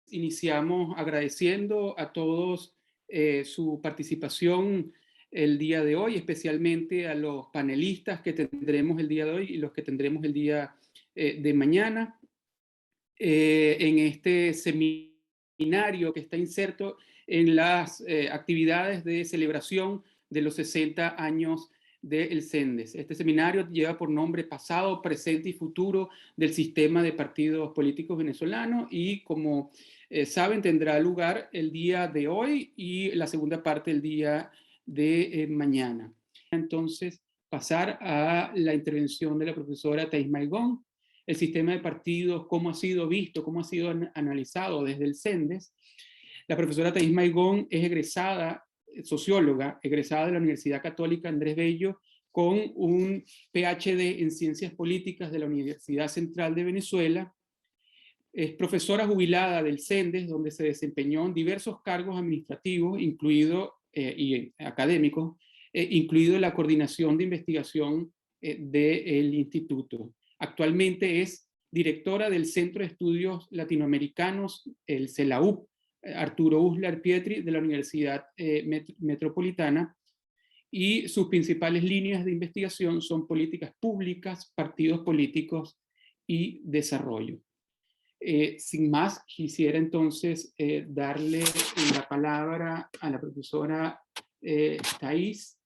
Iniciamos agradeciendo a todos su participación el día de hoy, especialmente a los panelistas que tendremos el día de hoy y los que tendremos el día de mañana en este seminario que está inserto en las actividades de celebración de los 60 años del CENDES. Este seminario lleva por nombre Pasado, Presente y Futuro del Sistema de Partidos Políticos Venezolanos y, como saben, tendrá lugar el día de hoy y la segunda parte el día de mañana. Entonces, pasar a la intervención de la profesora Thais Maigón. El sistema de partidos, cómo ha sido visto, cómo ha sido analizado desde el CENDES. La profesora Thais Maigón es egresada, socióloga, egresada de la Universidad Católica Andrés Bello, con un PhD en Ciencias Políticas de la Universidad Central de Venezuela. Es profesora jubilada del CENDES, donde se desempeñó en diversos cargos administrativos, y académicos, incluido la coordinación de investigación del instituto. Actualmente es directora del Centro de Estudios Latinoamericanos, el CELAUP, Arturo Uslar Pietri, de la Universidad Metropolitana, y sus principales líneas de investigación son políticas públicas, partidos políticos y desarrollo. Sin más, quisiera entonces darle la palabra a la profesora Thais.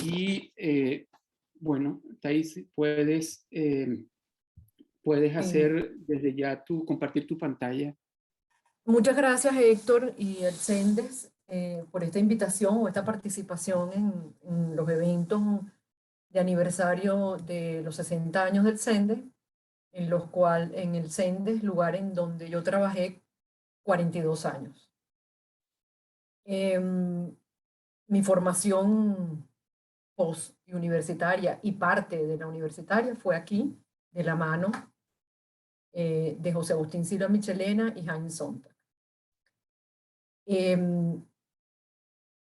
Y bueno, Thais, puedes hacer desde ya compartir tu pantalla. Muchas gracias, Héctor y el CENDES por esta invitación o esta participación en los eventos de aniversario de los 60 años del CENDES, en el CENDES, lugar en donde yo trabajé 42 años. Mi formación post-universitaria y parte de la universitaria fue aquí, de la mano de José Agustín Silva Michelena y Jaime Sontag.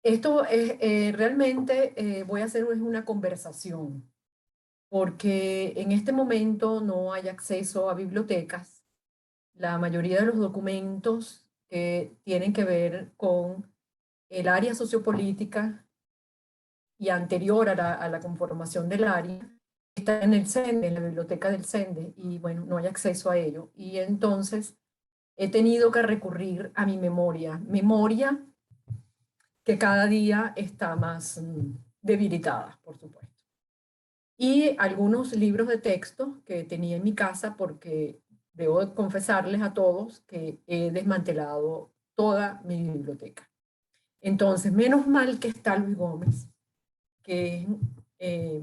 Esto es realmente voy a hacer una conversación, porque en este momento no hay acceso a bibliotecas. La mayoría de los documentos que tienen que ver con el área sociopolítica y anterior a la conformación del área, está en el CENDE, en la biblioteca del CENDE, y bueno, no hay acceso a ello. Y entonces he tenido que recurrir a mi memoria que cada día está más debilitada, por supuesto. Y algunos libros de texto que tenía en mi casa, porque debo confesarles a todos que he desmantelado toda mi biblioteca. Entonces, menos mal que está Luis Gómez, que es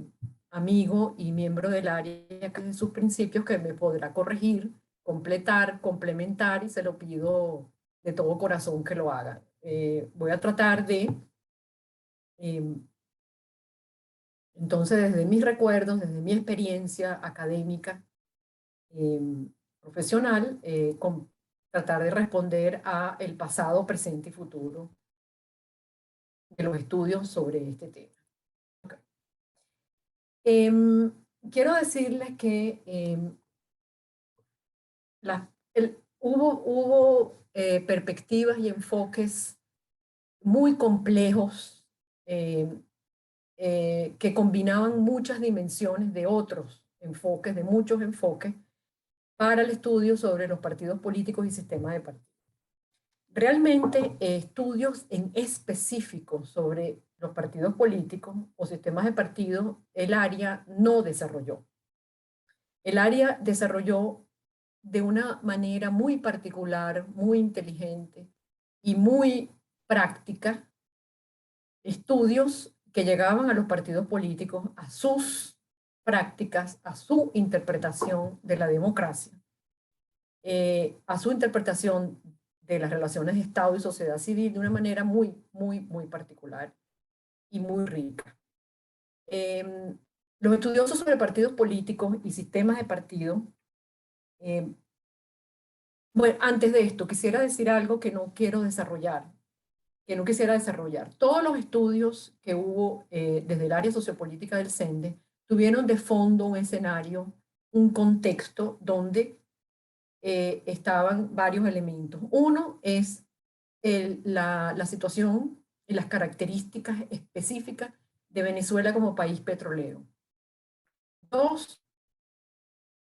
amigo y miembro del área de sus principios, que me podrá corregir, completar, complementar, y se lo pido de todo corazón que lo haga. Voy a tratar de, entonces, desde mis recuerdos, desde mi experiencia académica, profesional, tratar de responder a el pasado, presente y futuro de los estudios sobre este tema. Okay. Quiero decirles que hubo perspectivas y enfoques muy complejos que combinaban muchas dimensiones de otros enfoques, de muchos enfoques, para el estudio sobre los partidos políticos y sistemas de partidos. Realmente estudios en específico sobre los partidos políticos o sistemas de partidos, el área no desarrolló. El área desarrolló de una manera muy particular, muy inteligente y muy práctica estudios que llegaban a los partidos políticos, a sus prácticas, a su interpretación de la democracia, a su interpretación de las relaciones de Estado y sociedad civil de una manera muy, muy, muy particular y muy rica. Los estudiosos sobre partidos políticos y sistemas de partido, bueno, antes de esto quisiera decir algo que no quisiera desarrollar. Todos los estudios que hubo desde el área sociopolítica del CENDE tuvieron de fondo un escenario, un contexto donde estaban varios elementos. Uno es la situación y las características específicas de Venezuela como país petrolero. Dos,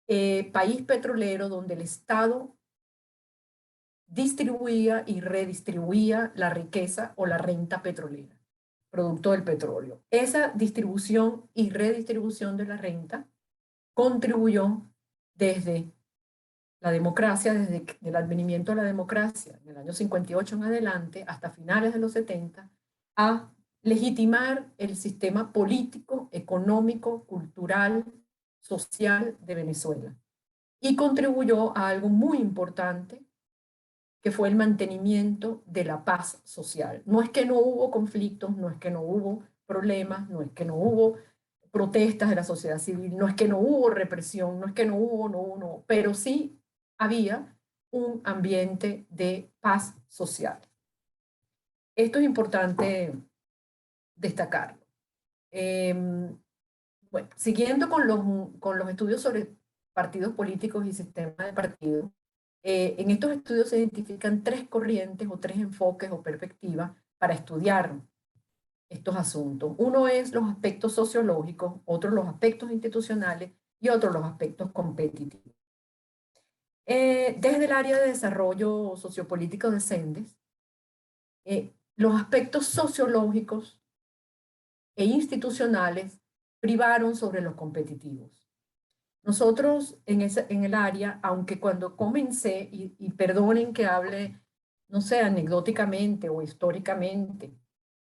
país petrolero donde el Estado distribuía y redistribuía la riqueza o la renta petrolera, producto del petróleo. Esa distribución y redistribución de la renta contribuyó desde la democracia, desde el advenimiento de la democracia, en el año 58 en adelante, hasta finales de los 70, a legitimar el sistema político, económico, cultural, social de Venezuela. Y contribuyó a algo muy importante, que fue el mantenimiento de la paz social. No es que no hubo conflictos, no es que no hubo problemas, no es que no hubo protestas de la sociedad civil, no es que no hubo represión, no es que no hubo, pero sí había un ambiente de paz social. Esto es importante destacarlo. Bueno, siguiendo con los estudios sobre partidos políticos y sistemas de partidos, en estos estudios se identifican tres corrientes o tres enfoques o perspectivas para estudiar estos asuntos. Uno es los aspectos sociológicos, otro los aspectos institucionales y otro los aspectos competitivos. Desde el área de desarrollo sociopolítico de CENDES, los aspectos sociológicos e institucionales privaron sobre los competitivos. Nosotros en el área, aunque cuando comencé, y perdonen que hable, no sé, anecdóticamente o históricamente,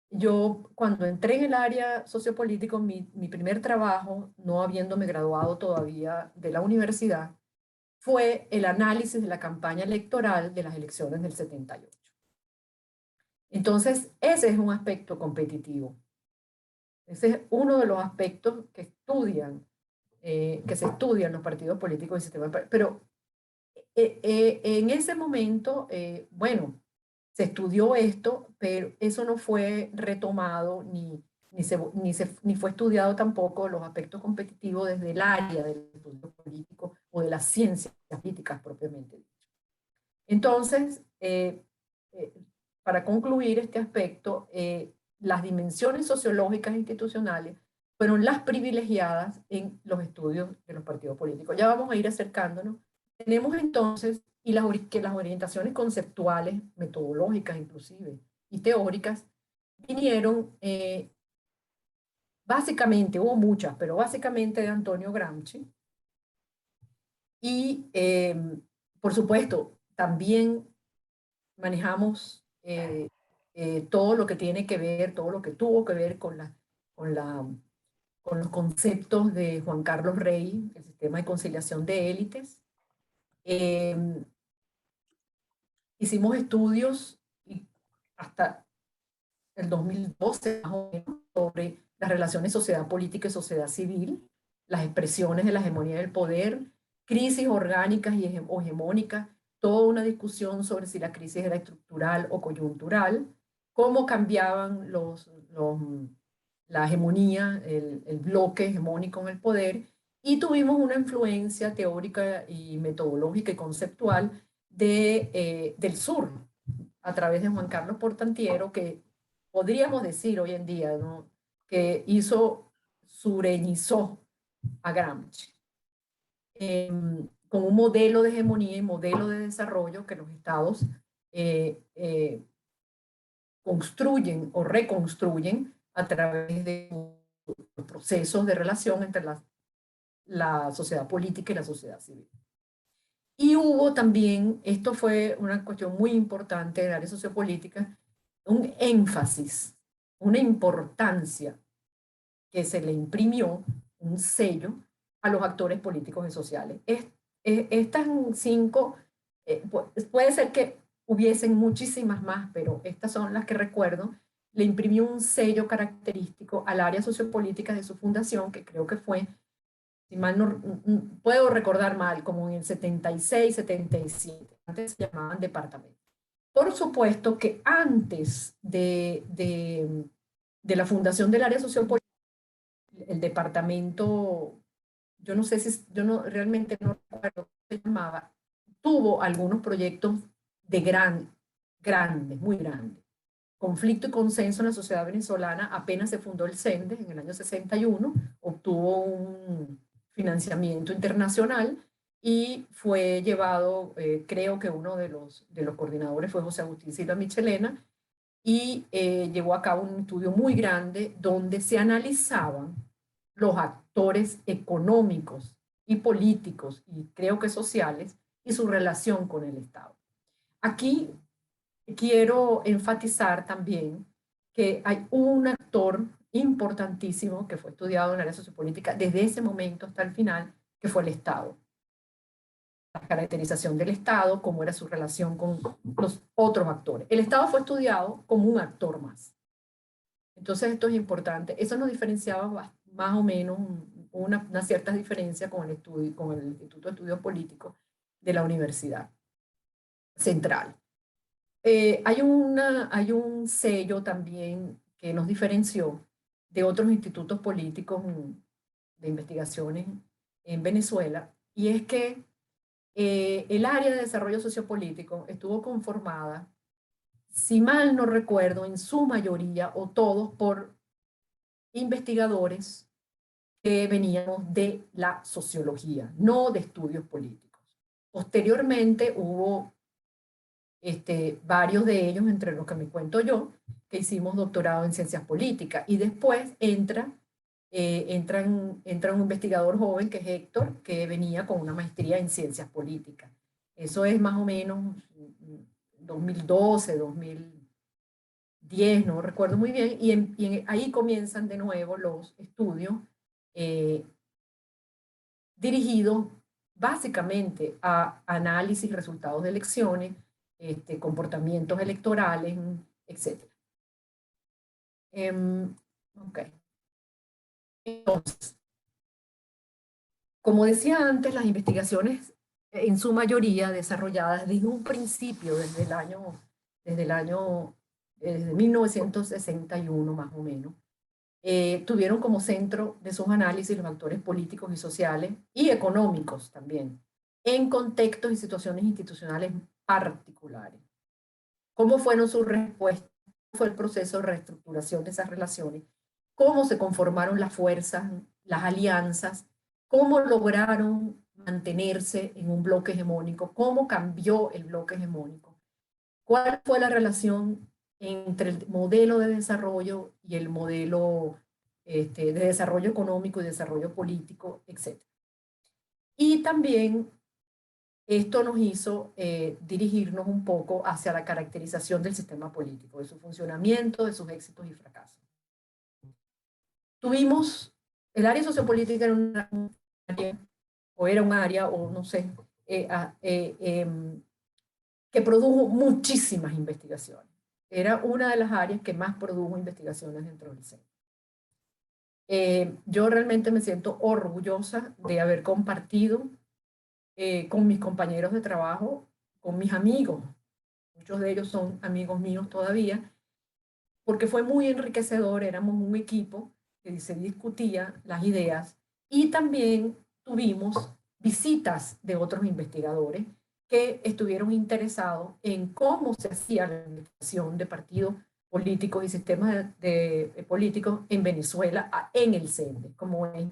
yo cuando entré en el área sociopolítico, mi primer trabajo, no habiéndome graduado todavía de la universidad, fue el análisis de la campaña electoral de las elecciones del 78. Entonces, ese es un aspecto competitivo. Ese es uno de los aspectos que se estudian los partidos políticos y sistemas. Pero en ese momento, bueno, se estudió esto, pero eso no fue retomado ni fue estudiado tampoco los aspectos competitivos desde el área del estudio político o de las ciencias políticas propiamente dicho. Entonces, para concluir este aspecto, las dimensiones sociológicas e institucionales fueron las privilegiadas en los estudios de los partidos políticos. Ya vamos a ir acercándonos. Tenemos entonces que las orientaciones conceptuales, metodológicas inclusive, y teóricas, vinieron básicamente, hubo muchas, pero básicamente de Antonio Gramsci. Y, por supuesto, también manejamos todo lo que tiene que ver, todo lo que tuvo que ver con los conceptos de Juan Carlos Rey, el sistema de conciliación de élites. Hicimos estudios hasta el 2012 más o menos, sobre las relaciones sociedad política y sociedad civil, las expresiones de la hegemonía del poder, crisis orgánicas o hegemónicas, toda una discusión sobre si la crisis era estructural o coyuntural, cómo cambiaban la hegemonía, el bloque hegemónico en el poder, y tuvimos una influencia teórica y metodológica y conceptual del sur, a través de Juan Carlos Portantiero, que podríamos decir hoy en día, ¿no?, que sureñizó a Gramsci, con un modelo de hegemonía y modelo de desarrollo que los estados construyen o reconstruyen a través de los procesos de relación entre la sociedad política y la sociedad civil. Y hubo también, esto fue una cuestión muy importante en la área sociopolítica, un énfasis, una importancia que se le imprimió, un sello a los actores políticos y sociales. Estas 5, puede ser que hubiesen muchísimas más, pero estas son las que recuerdo, le imprimió un sello característico al área sociopolítica de su fundación, que creo que fue, si mal no puedo recordar mal, como en el 76, 77, antes se llamaban departamentos. Por supuesto que antes de la fundación del área sociopolítica, el departamento, yo no sé si, realmente no recuerdo cómo se llamaba, tuvo algunos proyectos de grandes, muy grandes. Conflicto y consenso en la sociedad venezolana. Apenas se fundó el CENDE en el año 61, obtuvo un financiamiento internacional y fue llevado, creo que uno de los coordinadores fue José Agustín Silva Michelena, y llevó a cabo un estudio muy grande donde se analizaban los actores económicos y políticos, y creo que sociales, y su relación con el Estado. Aquí quiero enfatizar también que hay un actor importantísimo que fue estudiado en el área sociopolítica desde ese momento hasta el final, que fue el Estado. La caracterización del Estado, cómo era su relación con los otros actores. El Estado fue estudiado como un actor más. Entonces esto es importante. Eso nos diferenciaba más o menos una cierta diferencia con el Instituto de Estudios Políticos de la Universidad Central. Hay un sello también que nos diferenció de otros institutos políticos de investigaciones en Venezuela, y es que el área de desarrollo sociopolítico estuvo conformada, si mal no recuerdo, en su mayoría o todos por investigadores que veníamos de la sociología, no de estudios políticos. Posteriormente hubo varios de ellos, entre los que me cuento yo, que hicimos doctorado en ciencias políticas, y después entra un investigador joven que es Héctor, que venía con una maestría en ciencias políticas. Eso es más o menos 2012, 2010, no recuerdo muy bien, y ahí comienzan de nuevo los estudios dirigidos básicamente a análisis y resultados de elecciones, comportamientos electorales, etc. Ok. Entonces, como decía antes, las investigaciones en su mayoría desarrolladas desde un principio, desde 1961 más o menos, tuvieron como centro de sus análisis los actores políticos y sociales y económicos también, en contextos y situaciones institucionales particulares. ¿Cómo fueron sus respuestas? ¿Cómo fue el proceso de reestructuración de esas relaciones? ¿Cómo se conformaron las fuerzas, las alianzas? ¿Cómo lograron mantenerse en un bloque hegemónico? ¿Cómo cambió el bloque hegemónico? ¿Cuál fue la relación entre el modelo de desarrollo y el modelo de desarrollo económico y desarrollo político, etcétera? Y también esto nos hizo dirigirnos un poco hacia la caracterización del sistema político, de su funcionamiento, de sus éxitos y fracasos. Tuvimos, el área sociopolítica era un área, o no sé, que produjo muchísimas investigaciones. Era una de las áreas que más produjo investigaciones dentro del centro. Yo realmente me siento orgullosa de haber compartido con mis compañeros de trabajo, con mis amigos. Muchos de ellos son amigos míos todavía, porque fue muy enriquecedor. Éramos un equipo que se discutía las ideas, y también tuvimos visitas de otros investigadores que estuvieron interesados en cómo se hacía la investigación de partidos políticos y sistemas políticos en Venezuela, en el CENDE, como es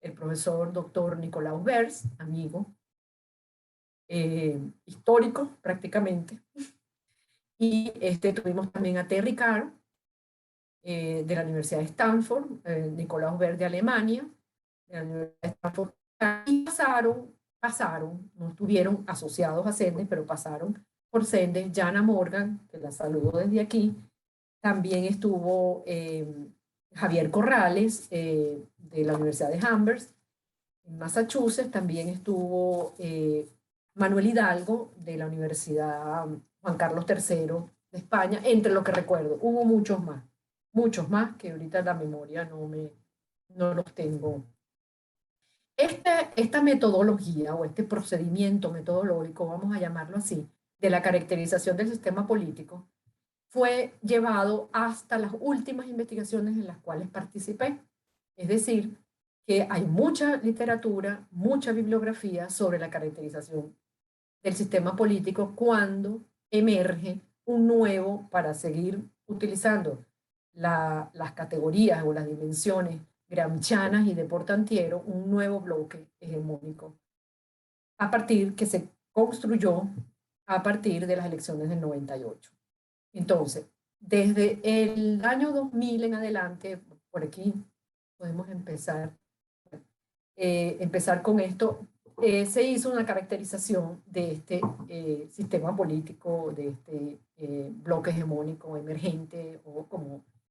el profesor doctor Nicolaus Bers, amigo, histórico prácticamente. Y tuvimos también a Terry Carr, de la Universidad de Stanford, Nicolaus Bers de Alemania, de la Universidad de Stanford, y pasaron, no estuvieron asociados a CENDE, pero pasaron por CENDE. Jana Morgan, que la saludo desde aquí, también estuvo Javier Corrales, de la Universidad de Amherst, en Massachusetts. También estuvo Manuel Hidalgo, de la Universidad Juan Carlos III de España, entre lo que recuerdo. Hubo muchos más que ahorita la memoria no los tengo. Esta metodología, o este procedimiento metodológico, vamos a llamarlo así, de la caracterización del sistema político, fue llevado hasta las últimas investigaciones en las cuales participé. Es decir, que hay mucha literatura, mucha bibliografía sobre la caracterización del sistema político cuando emerge un nuevo, para seguir utilizando las categorías o las dimensiones gramscianas y de Portantiero, un nuevo bloque hegemónico a partir que se construyó a partir de las elecciones del 98. Entonces, desde el año 2000 en adelante, por aquí podemos empezar con esto, se hizo una caracterización de este sistema político, de este bloque hegemónico emergente,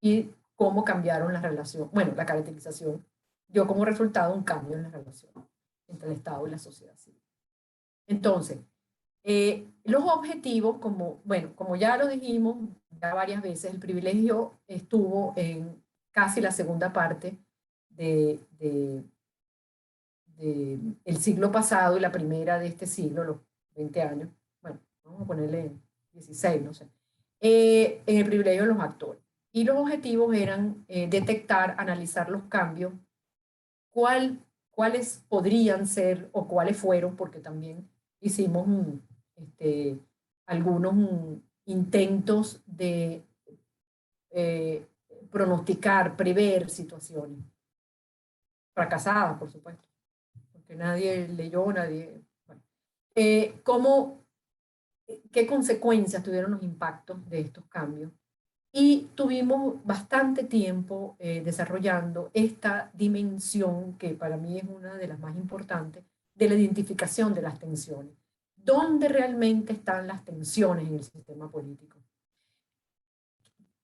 y cómo cambiaron las relaciones. Bueno, la caracterización dio como resultado un cambio en la relación entre el Estado y la sociedad civil. Entonces, los objetivos, como ya lo dijimos ya varias veces, el privilegio estuvo en casi la segunda parte del siglo pasado y la primera de este siglo, los 20 años, bueno, vamos a ponerle 16, no sé, en el privilegio de los actores. Y los objetivos eran detectar, analizar los cambios, cuáles podrían ser o cuáles fueron, porque también hicimos algunos intentos de pronosticar, prever situaciones fracasadas, por supuesto, porque nadie leyó, bueno. ¿Qué consecuencias tuvieron los impactos de estos cambios? Y tuvimos bastante tiempo desarrollando esta dimensión, que para mí es una de las más importantes, de la identificación de las tensiones. ¿Dónde realmente están las tensiones en el sistema político?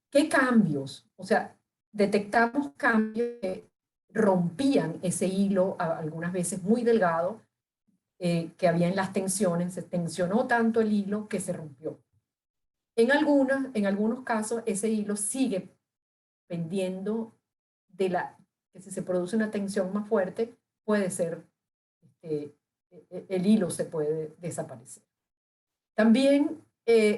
¿Qué cambios? O sea, detectamos cambios que rompían ese hilo, algunas veces muy delgado, que había en las tensiones. Se tensionó tanto el hilo que se rompió. En algunos casos, ese hilo sigue pendiendo que si se produce una tensión más fuerte, puede ser, el hilo se puede desaparecer. También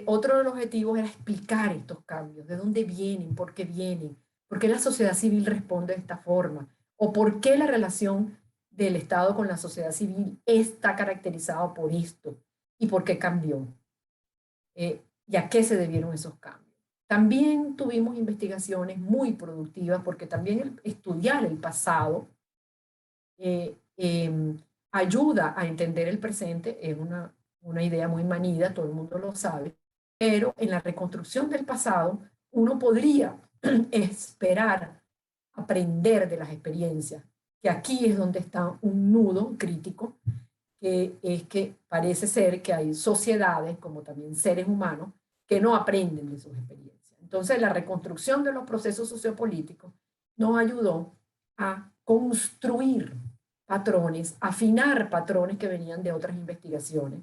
otro de los objetivos era explicar estos cambios, de dónde vienen, por qué la sociedad civil responde de esta forma, o por qué la relación del Estado con la sociedad civil está caracterizada por esto, y por qué cambió. ¿Y a qué se debieron esos cambios? También tuvimos investigaciones muy productivas, porque también estudiar el pasado ayuda a entender el presente. Es una idea muy manida, todo el mundo lo sabe, pero en la reconstrucción del pasado uno podría esperar aprender de las experiencias, que aquí es donde está un nudo crítico, que es que parece ser que hay sociedades, como también seres humanos, que no aprenden de sus experiencias. Entonces, la reconstrucción de los procesos sociopolíticos nos ayudó a construir patrones, afinar patrones que venían de otras investigaciones,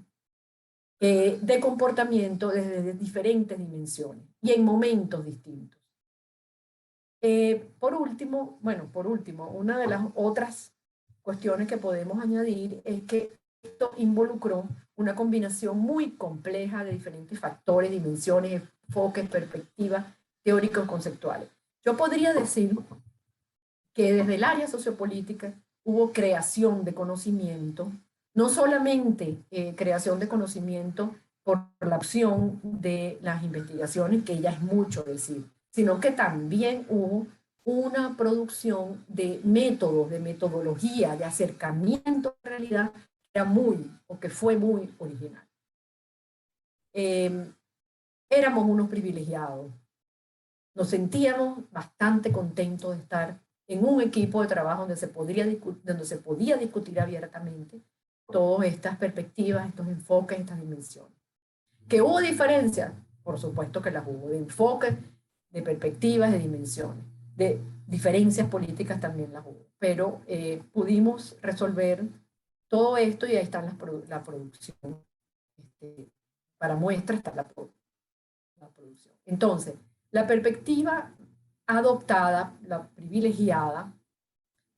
de comportamiento desde diferentes dimensiones y en momentos distintos. Por último, una de las otras cuestiones que podemos añadir es que esto involucró una combinación muy compleja de diferentes factores, dimensiones, enfoques, perspectivas teóricos conceptuales. Yo podría decir que desde el área sociopolítica hubo creación de conocimiento, no solamente creación de conocimiento por la opción de las investigaciones, que ya es mucho decir, sino que también hubo una producción de métodos, de metodología, de acercamiento a la realidad, que fue muy original. Éramos unos privilegiados. Nos sentíamos bastante contentos de estar en un equipo de trabajo donde se podía discutir abiertamente todas estas perspectivas, estos enfoques, estas dimensiones. ¿Que hubo diferencias? Por supuesto que las hubo, de enfoques, de perspectivas, de dimensiones, de diferencias políticas también las hubo, pero pudimos resolver todo esto y ahí está la producción. Para muestra está la producción. Entonces, la perspectiva adoptada, la privilegiada,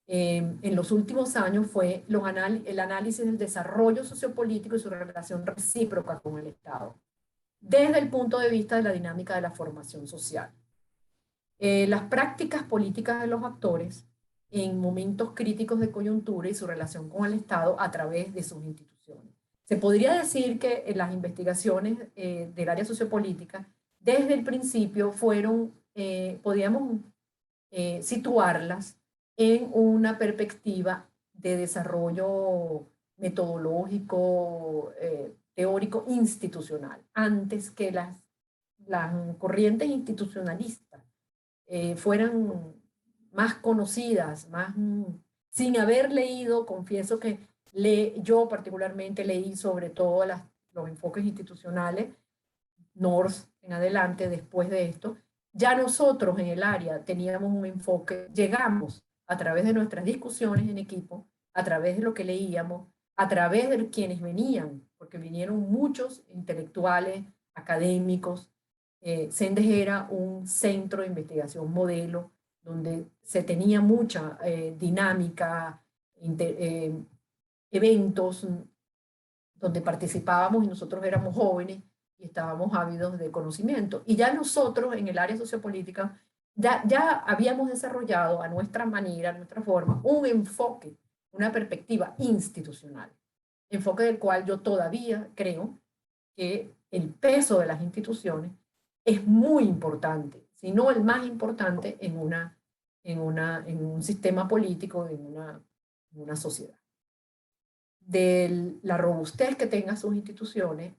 en los últimos años fue el análisis del desarrollo sociopolítico y su relación recíproca con el Estado, desde el punto de vista de la dinámica de la formación social. Las prácticas políticas de los actores en momentos críticos de coyuntura y su relación con el Estado a través de sus instituciones. Se podría decir que las investigaciones del área sociopolítica desde el principio fueron, podíamos situarlas en una perspectiva de desarrollo metodológico, teórico, institucional, antes que las corrientes institucionalistas fueran más conocidas, más, sin haber leído, confieso que yo particularmente leí sobre todo los enfoques institucionales, North en adelante, después de esto. Ya nosotros en el área teníamos un enfoque, llegamos a través de nuestras discusiones en equipo, a través de lo que leíamos, a través de quienes venían, porque vinieron muchos intelectuales, académicos. CENDES era un centro de investigación modelo, donde se tenía mucha dinámica, eventos donde participábamos y nosotros éramos jóvenes y estábamos ávidos de conocimiento. Y ya nosotros en el área sociopolítica ya habíamos desarrollado a nuestra manera, a nuestra forma, un enfoque, una perspectiva institucional, enfoque del cual yo todavía creo que el peso de las instituciones es muy importante, si no el más importante en un sistema político, en una sociedad. De la robustez que tengan sus instituciones,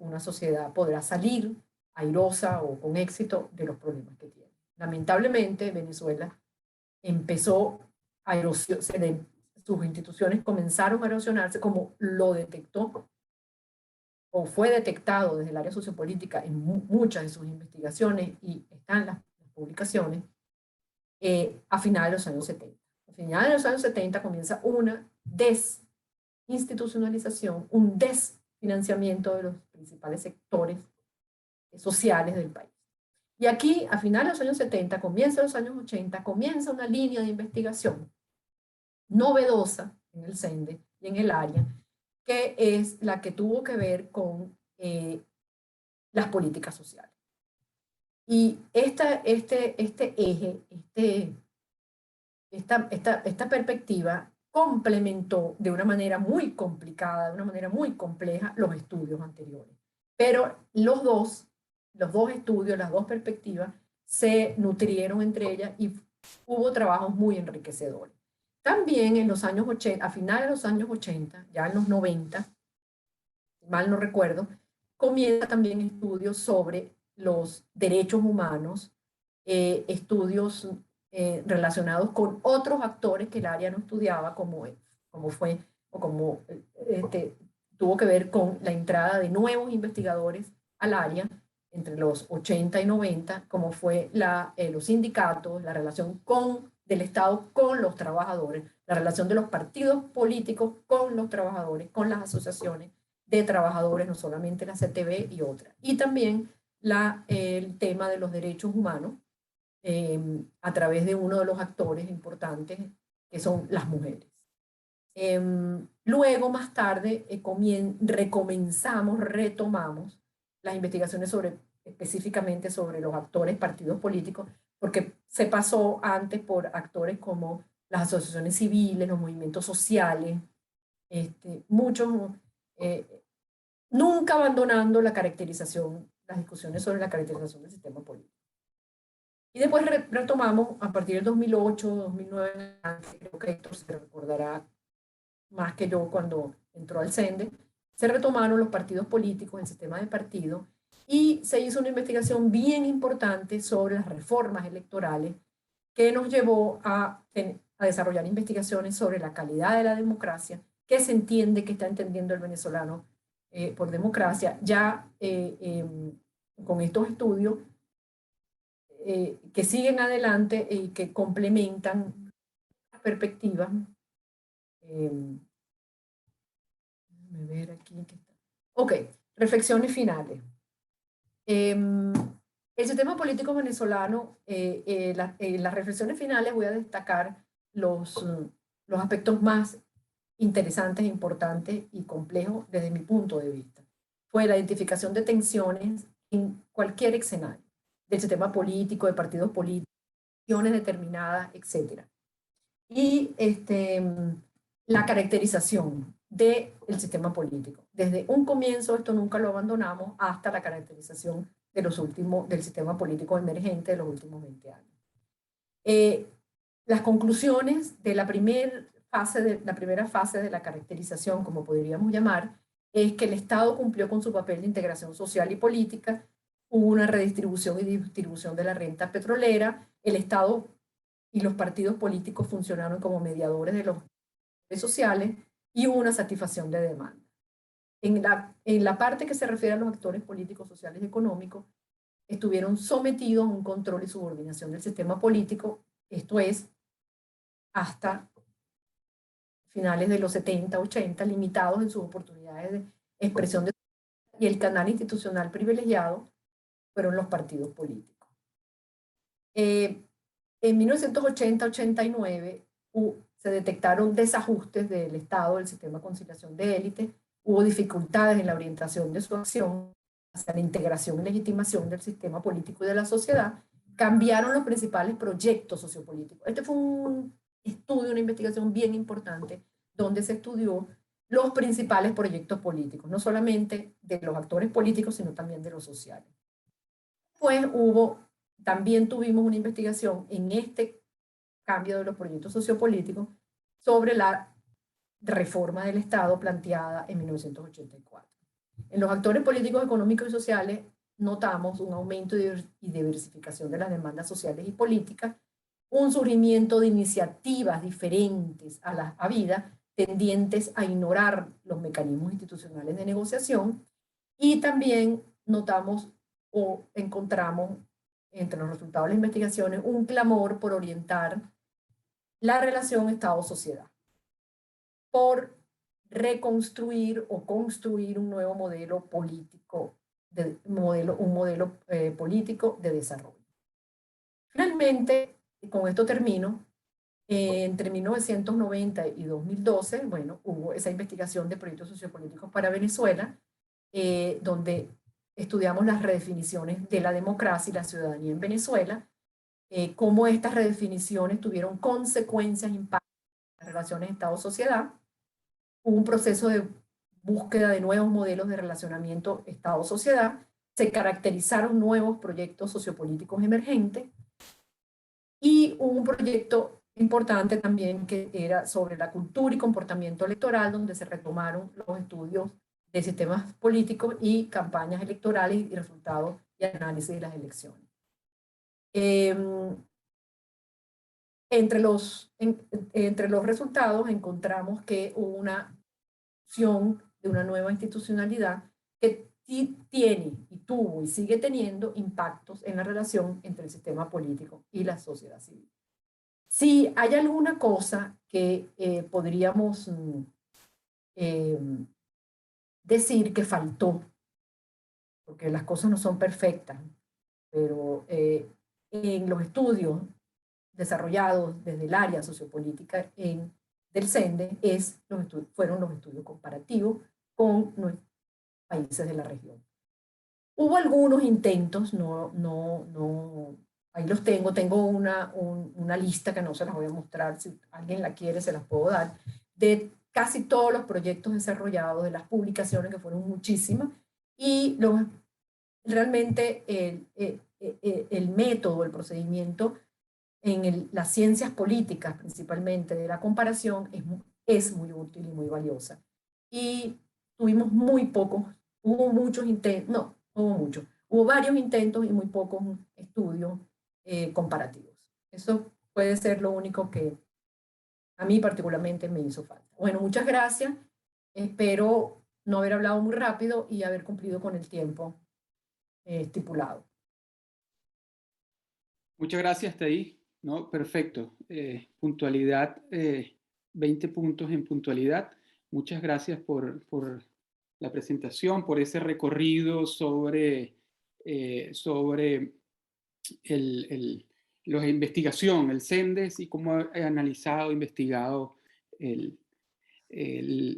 una sociedad podrá salir airosa o con éxito de los problemas que tiene. Lamentablemente, Venezuela empezó a erosionarse, sus instituciones comenzaron a erosionarse, como lo detectó o fue detectado desde el área sociopolítica en muchas de sus investigaciones y están las publicaciones, a finales de los años 70. A finales de los años 70 comienza una desinstitucionalización, un desfinanciamiento de los principales sectores sociales del país. Y aquí, a finales de los años 70, comienza los años 80, comienza una línea de investigación novedosa en el CENDE y en el área, que es la que tuvo que ver con las políticas sociales. Y este eje, esta perspectiva complementó de una manera muy complicada, de una manera muy compleja, los estudios anteriores. Pero los dos estudios, las dos perspectivas, se nutrieron entre ellas y hubo trabajos muy enriquecedores. También en los años 80, a finales de los años 80, ya en los 90, mal no recuerdo, comienza también estudios sobre los derechos humanos, estudios relacionados con otros actores que el área no estudiaba, como tuvo que ver con la entrada de nuevos investigadores al área entre los 80 y 90, como fue los sindicatos, la relación del Estado con los trabajadores, la relación de los partidos políticos con los trabajadores, con las asociaciones de trabajadores, no solamente la CTV y otras. Y también el tema de los derechos humanos, a través de uno de los actores importantes, que son las mujeres. Luego, más tarde, retomamos las investigaciones específicamente sobre los actores, partidos políticos, porque se pasó antes por actores como las asociaciones civiles, los movimientos sociales, muchos, nunca abandonando la caracterización, las discusiones sobre la caracterización del sistema político. Y después retomamos a partir del 2008, 2009, creo que Héctor se recordará más que yo cuando entró al CENDE, se retomaron los partidos políticos, el sistema de partidos, y se hizo una investigación bien importante sobre las reformas electorales que nos llevó a desarrollar investigaciones sobre la calidad de la democracia, qué se entiende, qué está entendiendo el venezolano por democracia, ya con estos estudios que siguen adelante y que complementan las perspectivas. Déjame ver aquí. Ok, reflexiones finales. El sistema político venezolano, las reflexiones finales voy a destacar los aspectos más interesantes, importantes y complejos desde mi punto de vista. Fue la identificación de tensiones en cualquier escenario, del sistema político, de partidos políticos, determinadas, etc. Y la caracterización del sistema político. Desde un comienzo, esto nunca lo abandonamos, hasta la caracterización del sistema político emergente de los últimos 20 años. Las conclusiones de la primera fase de la caracterización, como podríamos llamar, es que el Estado cumplió con su papel de integración social y política, hubo una redistribución y distribución de la renta petrolera, el Estado y los partidos políticos funcionaron como mediadores de los sociales y hubo una satisfacción de demanda. En la parte que se refiere a los actores políticos, sociales y económicos, estuvieron sometidos a un control y subordinación del sistema político, esto es, hasta finales de los 70, 80, limitados en sus oportunidades de expresión de, y el canal institucional privilegiado fueron los partidos políticos. En 1980-89 se detectaron desajustes del Estado, del sistema de conciliación de élite, hubo dificultades en la orientación de su acción hacia la integración y legitimación del sistema político y de la sociedad, cambiaron los principales proyectos sociopolíticos. Este fue un estudio, una investigación bien importante, donde se estudió los principales proyectos políticos, no solamente de los actores políticos, sino también de los sociales. Pues también tuvimos una investigación en este cambio de los proyectos sociopolíticos sobre la reforma del Estado planteada en 1984. En los actores políticos, económicos y sociales notamos un aumento y diversificación de las demandas sociales y políticas, un surgimiento de iniciativas diferentes a la vida, tendientes a ignorar los mecanismos institucionales de negociación, y también notamos o encontramos entre los resultados de las investigaciones un clamor por orientar la relación Estado-sociedad, por reconstruir o construir un nuevo modelo político, un modelo político de desarrollo. Finalmente, con esto termino, entre 1990 y 2012, bueno, hubo esa investigación de proyectos sociopolíticos para Venezuela, donde estudiamos las redefiniciones de la democracia y la ciudadanía en Venezuela, cómo estas redefiniciones tuvieron consecuencias, impactos en las relaciones Estado-sociedad. Hubo un proceso de búsqueda de nuevos modelos de relacionamiento Estado-sociedad, se caracterizaron nuevos proyectos sociopolíticos emergentes, y hubo un proyecto importante también que era sobre la cultura y comportamiento electoral, donde se retomaron los estudios de sistemas políticos y campañas electorales y resultados y análisis de las elecciones. Entre los resultados encontramos que hubo una opción de una nueva institucionalidad que tiene y tuvo y sigue teniendo impactos en la relación entre el sistema político y la sociedad civil. Si hay alguna cosa que podríamos decir que faltó, porque las cosas no son perfectas, pero en los estudios desarrollados desde el área sociopolítica del CENDE fueron los estudios comparativos con nuestros países de la región. Hubo algunos intentos, ahí los tengo una lista que no se las voy a mostrar, si alguien la quiere se las puedo dar, de casi todos los proyectos desarrollados, de las publicaciones que fueron muchísimas, y realmente el método, el procedimiento en las ciencias políticas, principalmente de la comparación, es muy útil y muy valiosa. Y tuvimos muy pocos, hubo muchos intentos, no, hubo varios intentos y muy pocos estudios comparativos. Eso puede ser lo único que a mí particularmente me hizo falta. Bueno, muchas gracias. Espero no haber hablado muy rápido y haber cumplido con el tiempo estipulado. Muchas gracias, Thais. No, perfecto. Puntualidad, 20 puntos en puntualidad. Muchas gracias por la presentación, por ese recorrido sobre la investigación, el CENDES, y cómo ha analizado, investigado el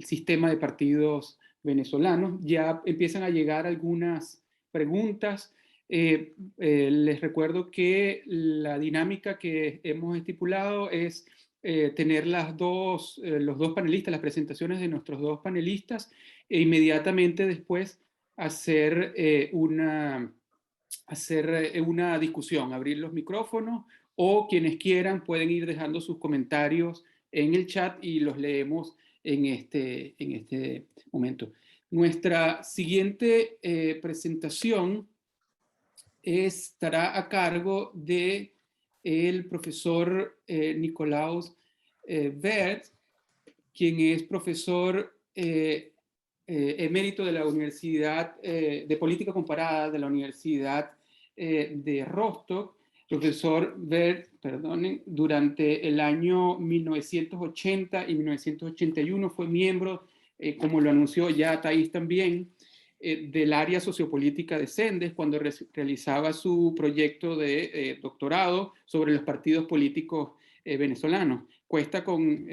sistema de partidos venezolanos. Ya empiezan a llegar algunas preguntas. Les recuerdo que la dinámica que hemos estipulado es tener los dos panelistas, las presentaciones de nuestros dos panelistas, e inmediatamente después hacer una discusión, abrir los micrófonos, o quienes quieran pueden ir dejando sus comentarios en el chat y los leemos en este momento. Nuestra siguiente presentación estará a cargo de el profesor Nicolaus Werth, quien es profesor emérito de la Universidad de Política Comparada de la Universidad de Rostock. Profesor Werth, perdonen, durante el año 1980 y 1981 fue miembro, como lo anunció ya Thais también, del área sociopolítica de Sendes cuando realizaba su proyecto de doctorado sobre los partidos políticos venezolanos. Cuesta con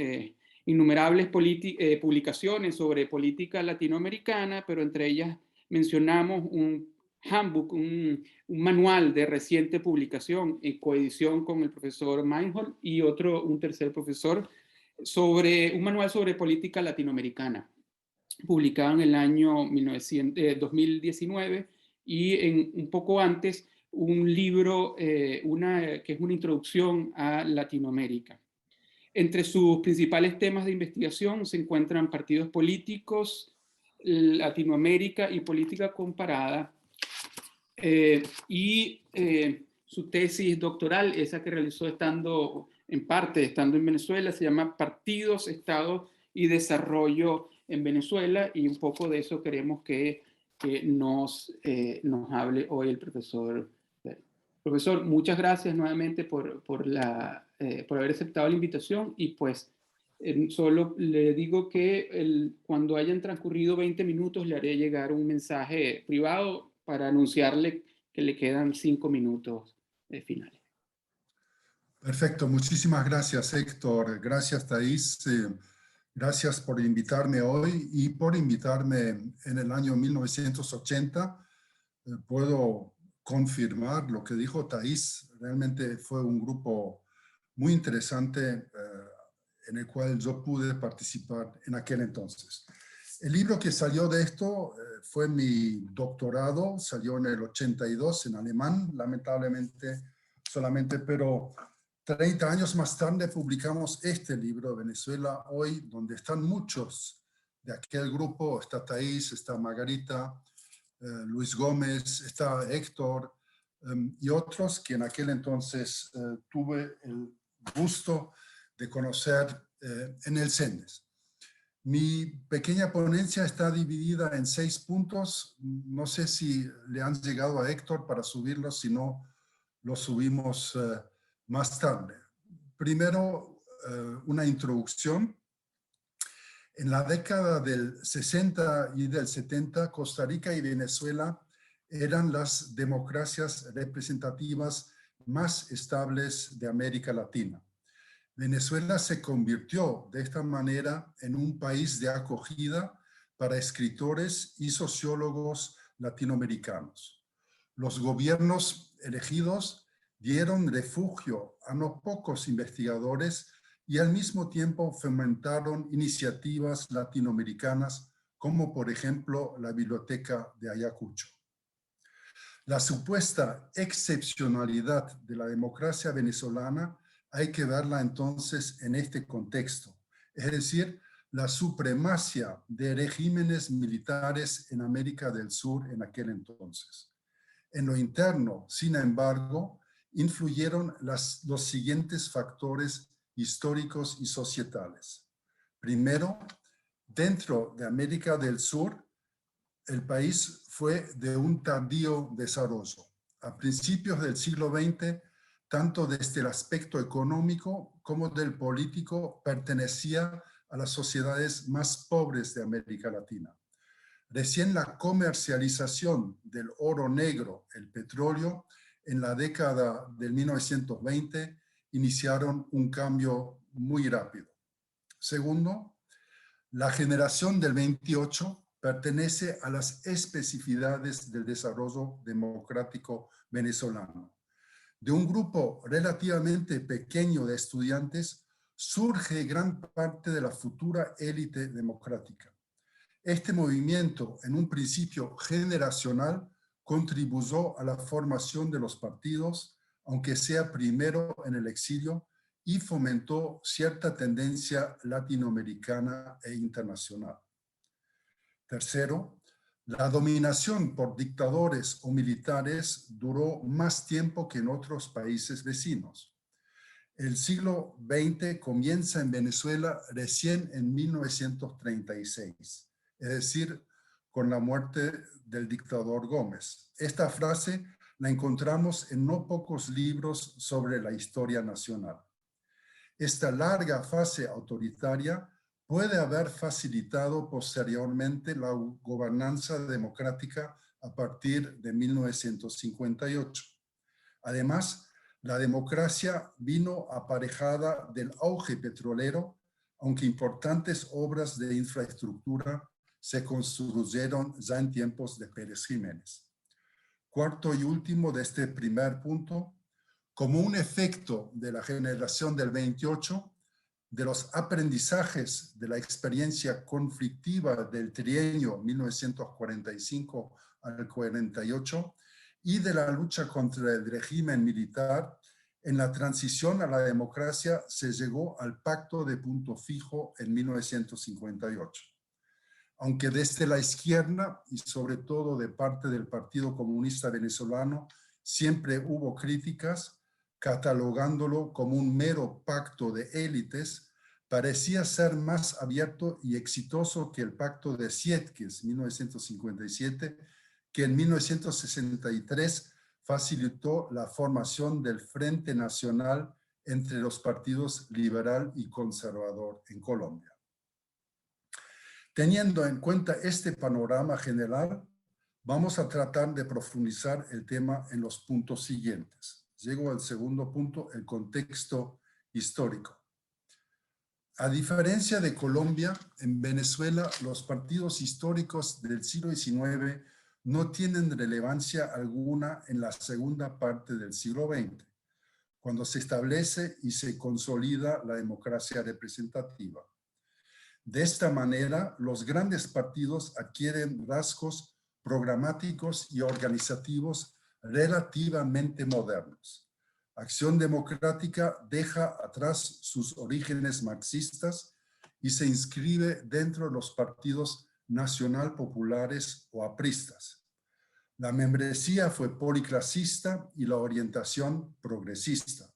innumerables publicaciones sobre política latinoamericana, pero entre ellas mencionamos un handbook, un manual de reciente publicación en coedición con el profesor Meinhold y un tercer profesor, sobre un manual sobre política latinoamericana, publicado en el año 2019, y un poco antes un libro que es una introducción a Latinoamérica. Entre sus principales temas de investigación se encuentran partidos políticos, Latinoamérica y política comparada, y su tesis doctoral, esa que realizó estando en Venezuela, se llama Partidos, Estado y Desarrollo en Venezuela, y un poco de eso queremos que nos hable hoy el profesor. Profesor, muchas gracias nuevamente por haber aceptado la invitación, y pues solo le digo que cuando hayan transcurrido 20 minutos le haré llegar un mensaje privado para anunciarle que le quedan 5 minutos finales. Perfecto, muchísimas gracias, Héctor. Gracias, Thais. Gracias por invitarme hoy y por invitarme en el año 1980. Puedo confirmar lo que dijo Thais. Realmente fue un grupo muy interesante en el cual yo pude participar en aquel entonces. El libro que salió de esto fue mi doctorado, salió en el 82 en alemán, lamentablemente solamente, pero 30 años más tarde publicamos este libro, Venezuela Hoy, donde están muchos de aquel grupo. Está Thais, está Margarita, Luis Gómez, está Héctor y otros que en aquel entonces tuve el gusto de conocer en el Sendes. Mi pequeña ponencia está dividida en 6 puntos. No sé si le han llegado a Héctor para subirlos, si no, los subimos más tarde. Primero, una introducción. En la década del 60 y del 70, Costa Rica y Venezuela eran las democracias representativas más estables de América Latina. Venezuela se convirtió de esta manera en un país de acogida para escritores y sociólogos latinoamericanos. Los gobiernos elegidos dieron refugio a no pocos investigadores y al mismo tiempo fomentaron iniciativas latinoamericanas como por ejemplo la Biblioteca de Ayacucho. La supuesta excepcionalidad de la democracia venezolana hay que verla entonces en este contexto, es decir, la supremacia de regímenes militares en América del Sur en aquel entonces. En lo interno, sin embargo, influyeron los siguientes factores históricos y societales. Primero, dentro de América del Sur, el país fue de un tardío desarrollo. A principios del siglo XX, tanto desde el aspecto económico como del político, pertenecía a las sociedades más pobres de América Latina. Recién la comercialización del oro negro, el petróleo, en la década del 1920, iniciaron un cambio muy rápido. Segundo, la generación del 28 pertenece a las especificidades del desarrollo democrático venezolano. De un grupo relativamente pequeño de estudiantes, surge gran parte de la futura élite democrática. Este movimiento, en un principio generacional, contribuyó a la formación de los partidos, aunque sea primero en el exilio, y fomentó cierta tendencia latinoamericana e internacional. Tercero, la dominación por dictadores o militares duró más tiempo que en otros países vecinos. El siglo XX comienza en Venezuela recién en 1936, es decir, con la muerte del dictador Gómez. Esta frase la encontramos en no pocos libros sobre la historia nacional. Esta larga fase autoritaria puede haber facilitado posteriormente la gobernanza democrática a partir de 1958. Además, la democracia vino aparejada del auge petrolero, aunque importantes obras de infraestructura se construyeron ya en tiempos de Pérez Jiménez. Cuarto y último de este primer punto, como un efecto de la generación del 28, de los aprendizajes de la experiencia conflictiva del trienio 1945 al 48 y de la lucha contra el régimen militar, en la transición a la democracia se llegó al Pacto de Punto Fijo en 1958. Aunque desde la izquierda y sobre todo de parte del Partido Comunista Venezolano siempre hubo críticas, catalogándolo como un mero pacto de élites, parecía ser más abierto y exitoso que el Pacto de Sietkes, 1957, que en 1963 facilitó la formación del Frente Nacional entre los partidos liberal y conservador en Colombia. Teniendo en cuenta este panorama general, vamos a tratar de profundizar el tema en los puntos siguientes. Llego al segundo punto, el contexto histórico. A diferencia de Colombia, en Venezuela los partidos históricos del siglo XIX no tienen relevancia alguna en la segunda parte del siglo XX, cuando se establece y se consolida la democracia representativa. De esta manera, los grandes partidos adquieren rasgos programáticos y organizativos relativamente modernos. Acción Democrática deja atrás sus orígenes marxistas y se inscribe dentro de los partidos nacional populares o apristas. La membresía fue policlasista y la orientación progresista.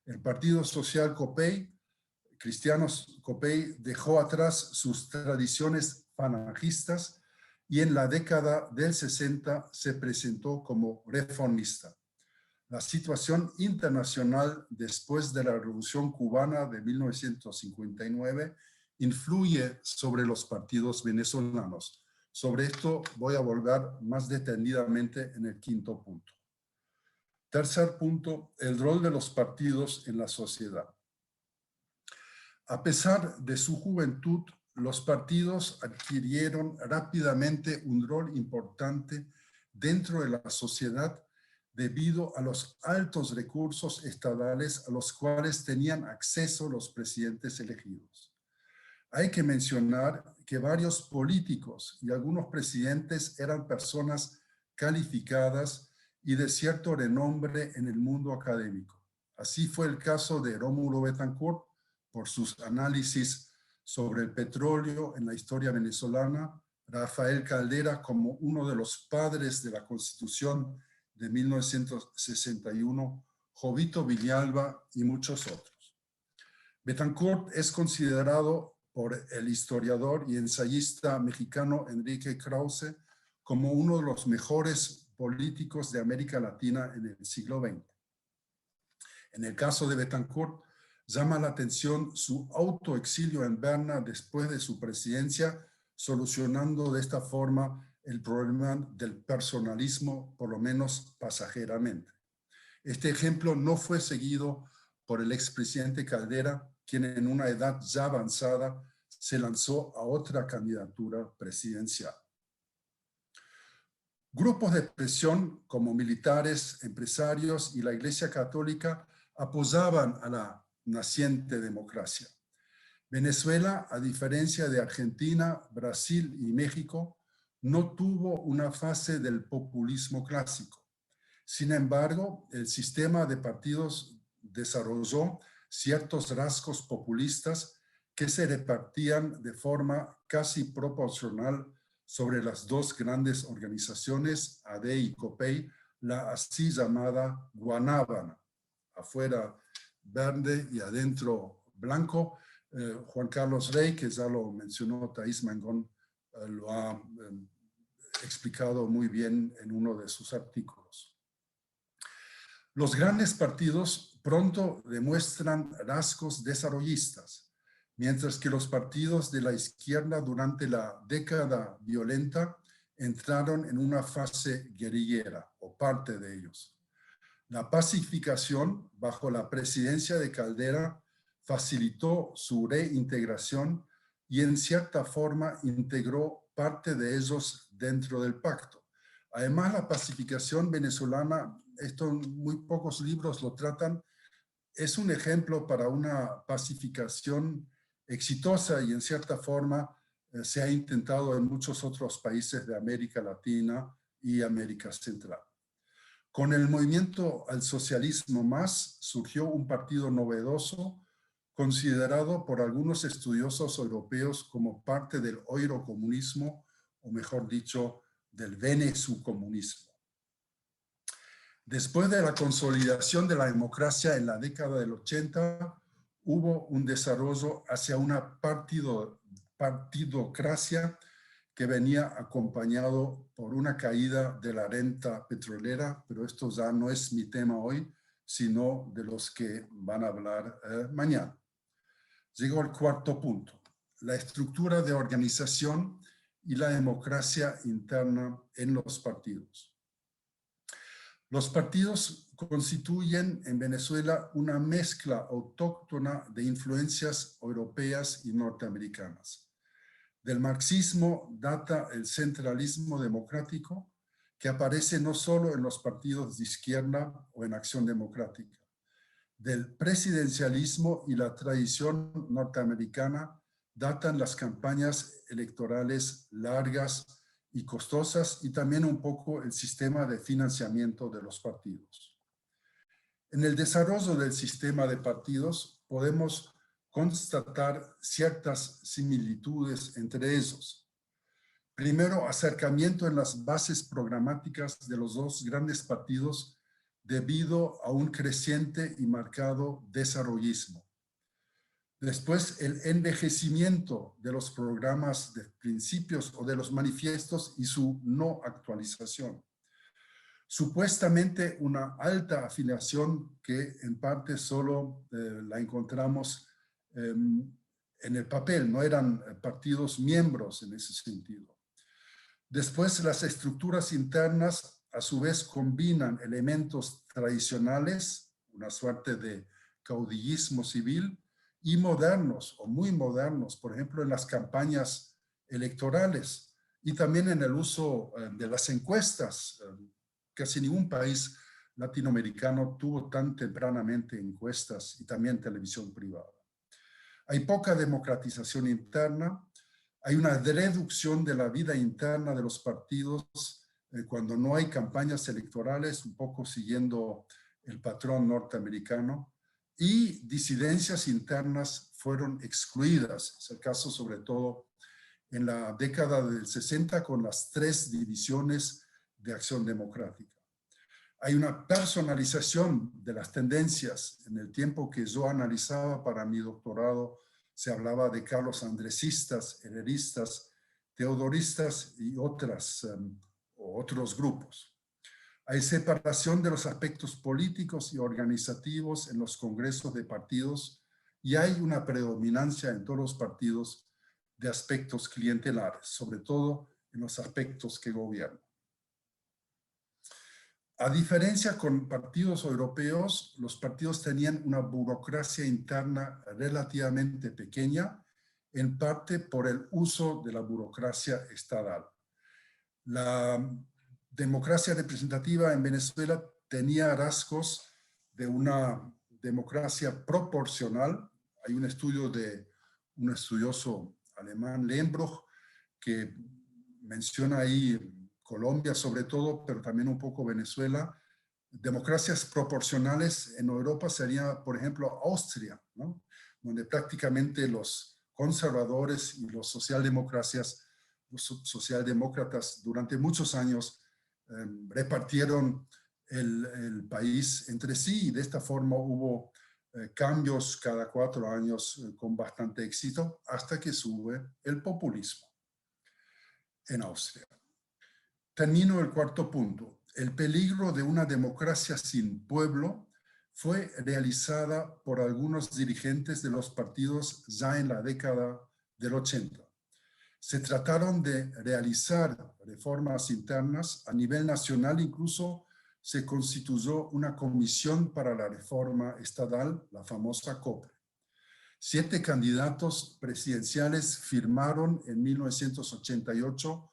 El Partido Social Copey, Cristianos Copey, dejó atrás sus tradiciones falangistas y en la década del 60 se presentó como reformista. La situación internacional después de la Revolución Cubana de 1959 influye sobre los partidos venezolanos. Sobre esto voy a volver más detenidamente en el quinto punto. Tercer punto, el rol de los partidos en la sociedad. A pesar de su juventud, los partidos adquirieron rápidamente un rol importante dentro de la sociedad debido a los altos recursos estatales a los cuales tenían acceso los presidentes elegidos. Hay que mencionar que varios políticos y algunos presidentes eran personas calificadas y de cierto renombre en el mundo académico. Así fue el caso de Rómulo Betancourt, por sus análisis sobre el petróleo en la historia venezolana, Rafael Caldera como uno de los padres de la Constitución de 1961, Jovito Villalba y muchos otros. Betancourt es considerado por el historiador y ensayista mexicano Enrique Krause como uno de los mejores políticos de América Latina en el siglo XX. En el caso de Betancourt, llama la atención su autoexilio en Berna después de su presidencia, solucionando de esta forma el problema del personalismo, por lo menos pasajeramente. Este ejemplo no fue seguido por el expresidente Caldera, quien en una edad ya avanzada se lanzó a otra candidatura presidencial. Grupos de presión como militares, empresarios y la Iglesia Católica apoyaban a la naciente democracia. Venezuela, a diferencia de Argentina, Brasil y México, no tuvo una fase del populismo clásico. Sin embargo, el sistema de partidos desarrolló ciertos rasgos populistas que se repartían de forma casi proporcional sobre las dos grandes organizaciones, ADE y COPEI, la así llamada guanábana, afuera verde y adentro blanco. Juan Carlos Rey, que ya lo mencionó Thais Mangón, lo ha explicado muy bien en uno de sus artículos. Los grandes partidos pronto demuestran rasgos desarrollistas, mientras que los partidos de la izquierda durante la década violenta entraron en una fase guerrillera, o parte de ellos. La pacificación bajo la presidencia de Caldera facilitó su reintegración y en cierta forma integró parte de ellos dentro del pacto. Además, la pacificación venezolana, esto muy pocos libros lo tratan, es un ejemplo para una pacificación exitosa y en cierta forma se ha intentado en muchos otros países de América Latina y América Central. Con el movimiento al socialismo más surgió un partido novedoso considerado por algunos estudiosos europeos como parte del eurocomunismo, o mejor dicho, del venezucomunismo. Después de la consolidación de la democracia en la década del 80, hubo un desarrollo hacia una partidocracia que venía acompañado por una caída de la renta petrolera, pero esto ya no es mi tema hoy, sino de los que van a hablar mañana. Llego al cuarto punto, la estructura de organización y la democracia interna en los partidos. Los partidos constituyen en Venezuela una mezcla autóctona de influencias europeas y norteamericanas. Del marxismo data el centralismo democrático, que aparece no solo en los partidos de izquierda o en Acción Democrática. Del presidencialismo y la tradición norteamericana datan las campañas electorales largas y costosas y también un poco el sistema de financiamiento de los partidos. En el desarrollo del sistema de partidos podemos constatar ciertas similitudes entre ellos. Primero, acercamiento en las bases programáticas de los dos grandes partidos debido a un creciente y marcado desarrollismo. Después, el envejecimiento de los programas de principios o de los manifiestos y su no actualización. Supuestamente una alta afiliación que en parte solo la encontramos en el papel, no eran partidos miembros en ese sentido. Después, las estructuras internas a su vez combinan elementos tradicionales, una suerte de caudillismo civil, y modernos o muy modernos, por ejemplo en las campañas electorales y también en el uso de las encuestas. Casi ningún país latinoamericano tuvo tan tempranamente encuestas y también televisión privada. Hay poca democratización interna, hay una reducción de la vida interna de los partidos cuando no hay campañas electorales, un poco siguiendo el patrón norteamericano, y disidencias internas fueron excluidas. Es el caso sobre todo en la década del 60 con las 3 divisiones de Acción Democrática. Hay una personalización de las tendencias. En el tiempo que yo analizaba para mi doctorado, se hablaba de Carlos Andresistas, Herreristas, Teodoristas y otros grupos. Hay separación de los aspectos políticos y organizativos en los congresos de partidos y hay una predominancia en todos los partidos de aspectos clientelares, sobre todo en los aspectos que gobiernan. A diferencia con partidos europeos, los partidos tenían una burocracia interna relativamente pequeña, en parte por el uso de la burocracia estatal. La democracia representativa en Venezuela tenía rasgos de una democracia proporcional. Hay un estudio de un estudioso alemán, Lehmbruch, que menciona ahí Colombia sobre todo, pero también un poco Venezuela. Democracias proporcionales en Europa sería, por ejemplo, Austria, ¿no? Donde prácticamente los conservadores y los socialdemócratas durante muchos años repartieron el país entre sí, y de esta forma hubo cambios cada 4 años con bastante éxito, hasta que sube el populismo en Austria. Termino el cuarto punto. El peligro de una democracia sin pueblo fue realizada por algunos dirigentes de los partidos ya en la década del 80. Se trataron de realizar reformas internas a nivel nacional, incluso se constituyó una comisión para la reforma estatal, la famosa COPRE. 7 candidatos presidenciales firmaron en 1988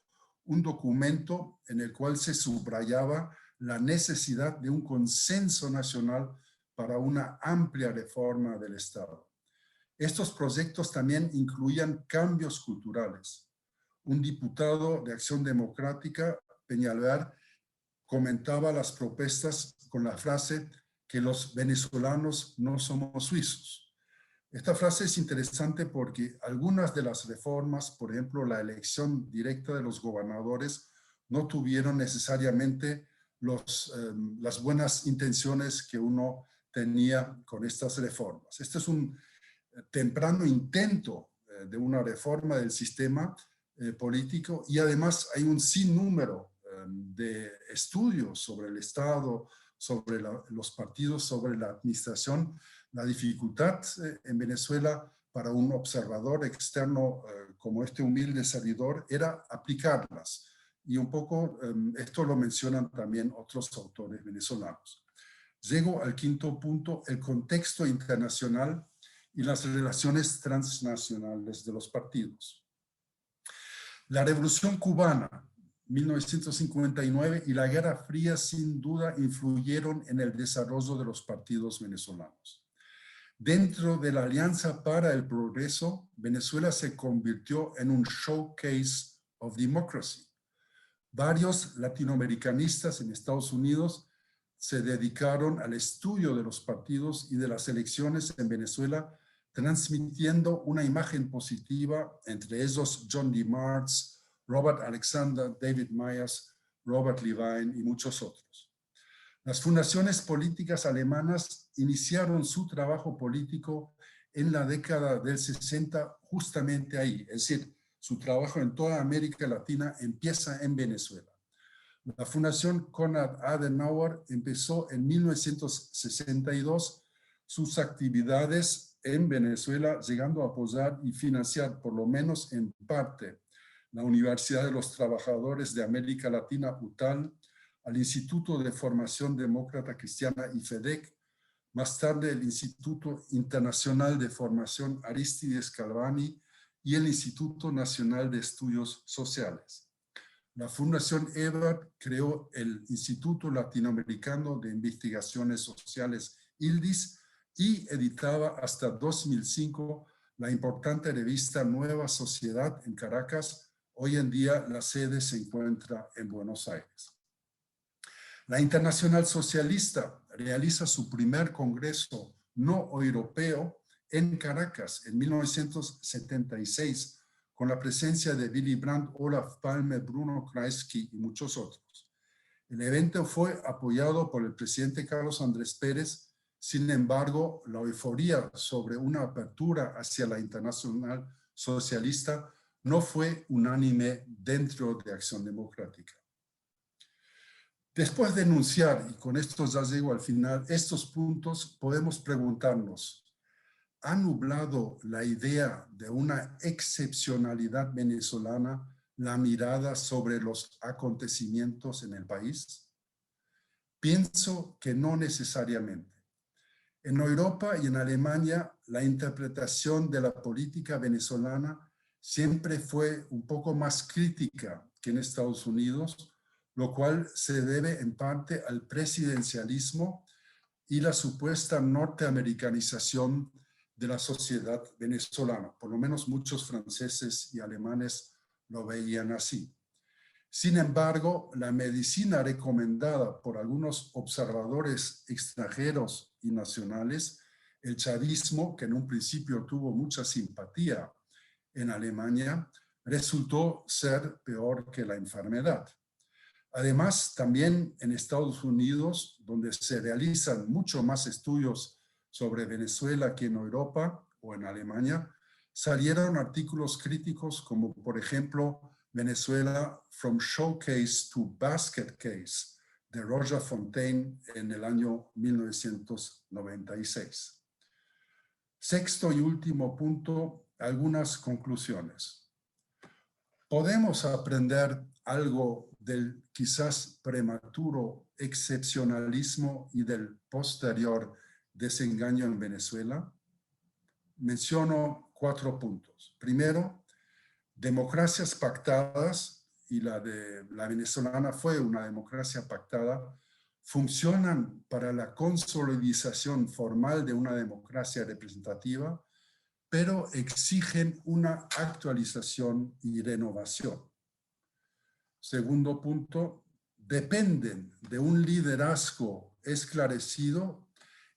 un documento en el cual se subrayaba la necesidad de un consenso nacional para una amplia reforma del Estado. Estos proyectos también incluían cambios culturales. Un diputado de Acción Democrática, Peñalver, comentaba las propuestas con la frase que los venezolanos no somos suizos. Esta frase es interesante porque algunas de las reformas, por ejemplo, la elección directa de los gobernadores, no tuvieron necesariamente las buenas intenciones que uno tenía con estas reformas. Este es un temprano intento de una reforma del sistema político, y además hay un sinnúmero de estudios sobre el Estado, sobre los partidos, sobre la administración. La dificultad en Venezuela para un observador externo como este humilde servidor era aplicarlas. Y un poco esto lo mencionan también otros autores venezolanos. Llego al quinto punto, el contexto internacional y las relaciones transnacionales de los partidos. La Revolución Cubana, 1959, y la Guerra Fría sin duda influyeron en el desarrollo de los partidos venezolanos. Dentro de la Alianza para el Progreso, Venezuela se convirtió en un showcase of democracy. Varios latinoamericanistas en Estados Unidos se dedicaron al estudio de los partidos y de las elecciones en Venezuela, transmitiendo una imagen positiva, entre ellos John D. Martz, Robert Alexander, David Myers, Robert Levine y muchos otros. Las fundaciones políticas alemanas iniciaron su trabajo político en la década del 60 justamente ahí, es decir, su trabajo en toda América Latina empieza en Venezuela. La Fundación Konrad Adenauer empezó en 1962 sus actividades en Venezuela, llegando a apoyar y financiar, por lo menos en parte, la Universidad de los Trabajadores de América Latina, UTAL, al Instituto de Formación Demócrata Cristiana, IFEDEC, más tarde el Instituto Internacional de Formación Aristides Calvani y el Instituto Nacional de Estudios Sociales. La Fundación Ebert creó el Instituto Latinoamericano de Investigaciones Sociales, ILDIS, y editaba hasta 2005 la importante revista Nueva Sociedad en Caracas. Hoy en día la sede se encuentra en Buenos Aires. La Internacional Socialista realiza su primer congreso no europeo en Caracas en 1976, con la presencia de Willy Brandt, Olaf Palme, Bruno Kreisky y muchos otros. El evento fue apoyado por el presidente Carlos Andrés Pérez. Sin embargo, la euforía sobre una apertura hacia la Internacional Socialista no fue unánime dentro de Acción Democrática. Después de enunciar, y con esto ya llego al final, estos puntos, podemos preguntarnos, ¿ha nublado la idea de una excepcionalidad venezolana la mirada sobre los acontecimientos en el país? Pienso que no necesariamente. En Europa y en Alemania, la interpretación de la política venezolana siempre fue un poco más crítica que en Estados Unidos, lo cual se debe en parte al presidencialismo y la supuesta norteamericanización de la sociedad venezolana. Por lo menos muchos franceses y alemanes lo veían así. Sin embargo, la medicina recomendada por algunos observadores extranjeros y nacionales, el chavismo, que en un principio tuvo mucha simpatía en Alemania, resultó ser peor que la enfermedad. Además, también en Estados Unidos, donde se realizan mucho más estudios sobre Venezuela que en Europa o en Alemania, salieron artículos críticos como, por ejemplo, Venezuela From Showcase to Basket Case, de Roger Fontaine en el año 1996. Sexto y último punto, algunas conclusiones. Podemos aprender algo del quizás prematuro excepcionalismo y del posterior desengaño en Venezuela. Menciono 4 puntos. Primero, democracias pactadas, y la venezolana fue una democracia pactada, funcionan para la consolidación formal de una democracia representativa, pero exigen una actualización y renovación. Segundo punto, dependen de un liderazgo esclarecido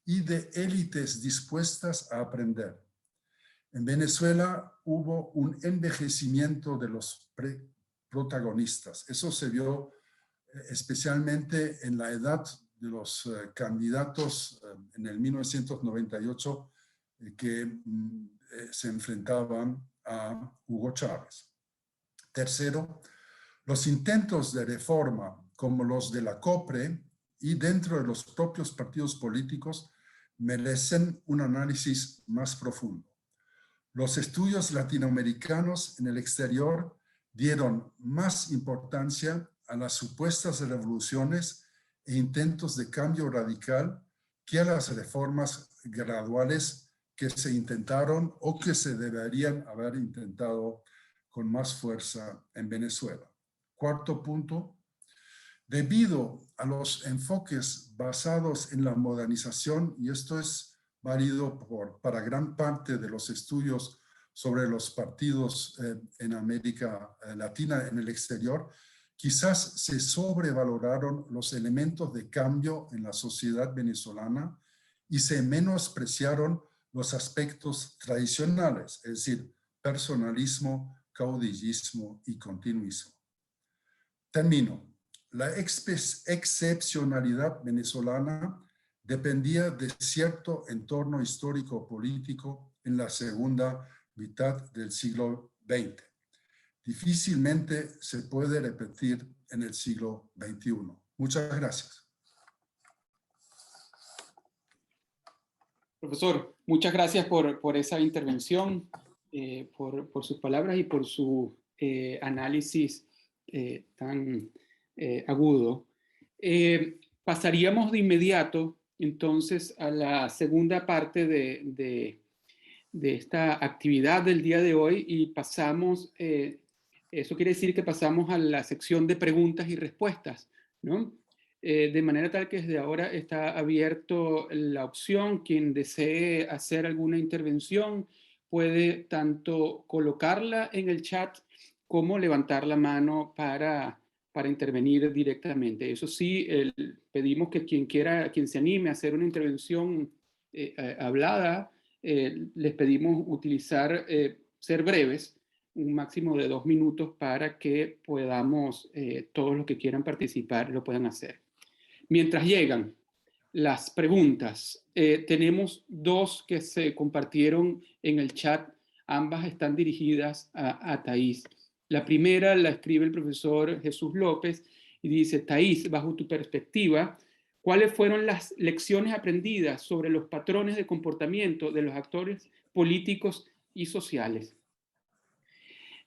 y de élites dispuestas a aprender. En Venezuela hubo un envejecimiento de los protagonistas. Eso se vio especialmente en la edad de los candidatos en el 1998 que se enfrentaban a Hugo Chávez. Tercero, los intentos de reforma, como los de la COPRE y dentro de los propios partidos políticos, merecen un análisis más profundo. Los estudios latinoamericanos en el exterior dieron más importancia a las supuestas revoluciones e intentos de cambio radical que a las reformas graduales que se intentaron o que se deberían haber intentado con más fuerza en Venezuela. Cuarto punto, debido a los enfoques basados en la modernización, y esto es válido para gran parte de los estudios sobre los partidos en América Latina, en el exterior, quizás se sobrevaloraron los elementos de cambio en la sociedad venezolana y se menospreciaron los aspectos tradicionales, es decir, personalismo, caudillismo y continuismo. Termino. La excepcionalidad venezolana dependía de cierto entorno histórico-político en la segunda mitad del siglo XX. Difícilmente se puede repetir en el siglo XXI. Muchas gracias. Profesor, muchas gracias por esa intervención, por sus palabras y por su análisis tan agudo. Pasaríamos de inmediato entonces a la segunda parte de esta actividad del día de hoy y pasamos, eso quiere decir que pasamos a la sección de preguntas y respuestas, ¿no? De manera tal que desde ahora está abierto la opción, quien desee hacer alguna intervención puede tanto colocarla en el chat como levantar la mano para intervenir directamente. Eso sí, pedimos que quien se anime a hacer una intervención hablada, les pedimos utilizar, ser breves, un máximo de 2 minutos para que podamos, todos los que quieran participar lo puedan hacer. Mientras llegan las preguntas, tenemos 2 que se compartieron en el chat, ambas están dirigidas a Thais. La primera la escribe el profesor Jesús López y dice: Thais, bajo tu perspectiva, ¿cuáles fueron las lecciones aprendidas sobre los patrones de comportamiento de los actores políticos y sociales?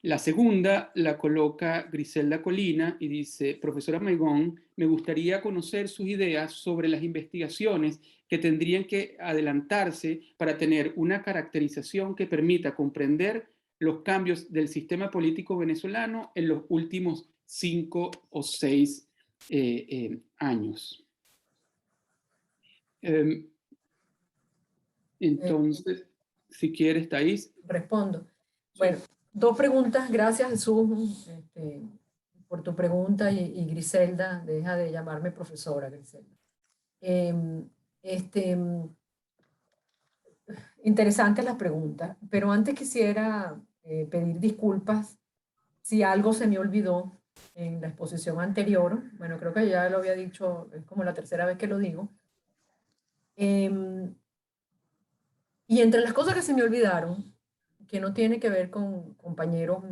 La segunda la coloca Griselda Colina y dice: profesora Maigón, me gustaría conocer sus ideas sobre las investigaciones que tendrían que adelantarse para tener una caracterización que permita comprender los cambios del sistema político venezolano en los últimos 5 o 6 años. Em, entonces, si quieres, Thais. Respondo. Sí. Bueno, dos preguntas. Gracias, Jesús, por tu pregunta, y Griselda, deja de llamarme profesora, Griselda. Interesantes las preguntas, pero antes quisiera pedir disculpas si algo se me olvidó en la exposición anterior. Bueno, creo que ya lo había dicho, es como la tercera vez que lo digo. Y entre las cosas que se me olvidaron, que no tiene que ver con compañeros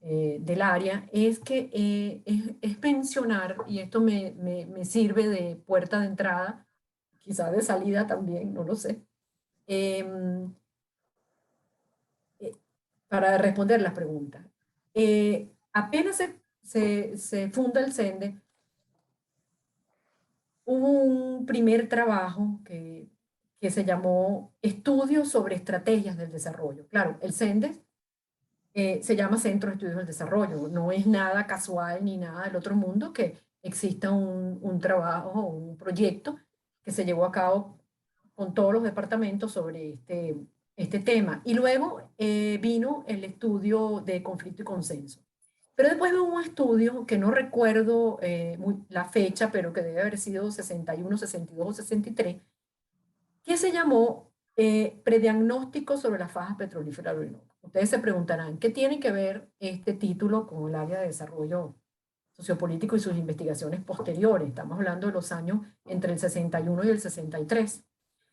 del área, es que es mencionar, y esto me sirve de puerta de entrada, quizá de salida también, no lo sé, para responder las preguntas. Apenas se funda el CENDE, hubo un primer trabajo que se llamó Estudios sobre Estrategias del Desarrollo. Claro, el CENDE se llama Centro de Estudios del Desarrollo. No es nada casual ni nada del otro mundo que exista un trabajo, un proyecto que se llevó a cabo con todos los departamentos sobre este tema. Y luego vino el estudio de conflicto y consenso. Pero después hubo un estudio que no recuerdo la fecha, pero que debe haber sido 61, 62 o 63, que se llamó Prediagnóstico sobre las fajas petrolíferas del Orinoco. Ustedes se preguntarán, ¿qué tiene que ver este título con el área de desarrollo sociopolítico y sus investigaciones posteriores? Estamos hablando de los años entre el 61 y el 63.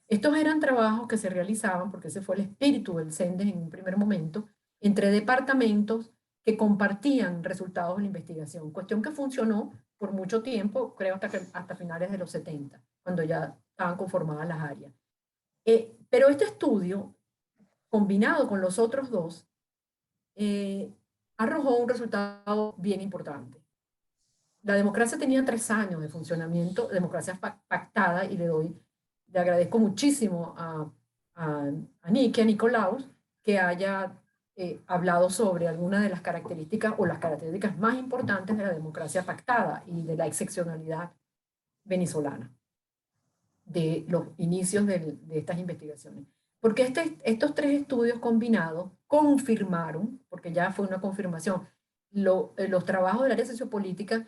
Estos eran trabajos que se realizaban, porque ese fue el espíritu del CENDES en un primer momento, entre departamentos que compartían resultados de la investigación, cuestión que funcionó por mucho tiempo, creo hasta finales de los 70, cuando ya estaban conformadas las áreas. Pero este estudio, combinado con los otros dos, arrojó un resultado bien importante. La democracia tenía 3 años de funcionamiento, democracia pactada, y le agradezco muchísimo a Nicky, a Nicolaus, que haya hablado sobre algunas de las características o las características más importantes de la democracia pactada y de la excepcionalidad venezolana, de los inicios de estas investigaciones. Porque estos 3 estudios combinados confirmaron, porque ya fue una confirmación, los trabajos del área sociopolítica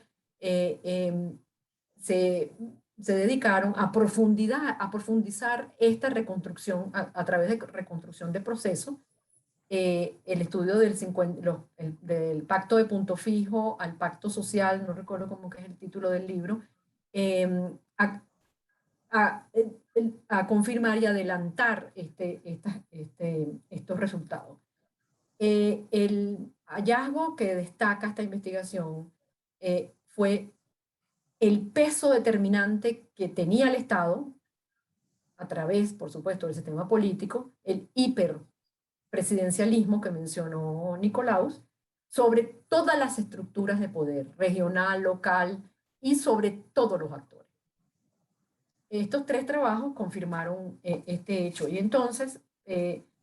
se dedicaron a profundizar esta reconstrucción a través de reconstrucción de procesos. El estudio del pacto de punto fijo al pacto social, no recuerdo cómo que es el título del libro, a confirmar y adelantar estos resultados. El hallazgo que destaca esta investigación fue el peso determinante que tenía el Estado, a través, por supuesto, del sistema político, el hiperpresidencialismo que mencionó Nicolaus, sobre todas las estructuras de poder, regional, local, y sobre todos los actores. Estos 3 trabajos confirmaron este hecho. Y entonces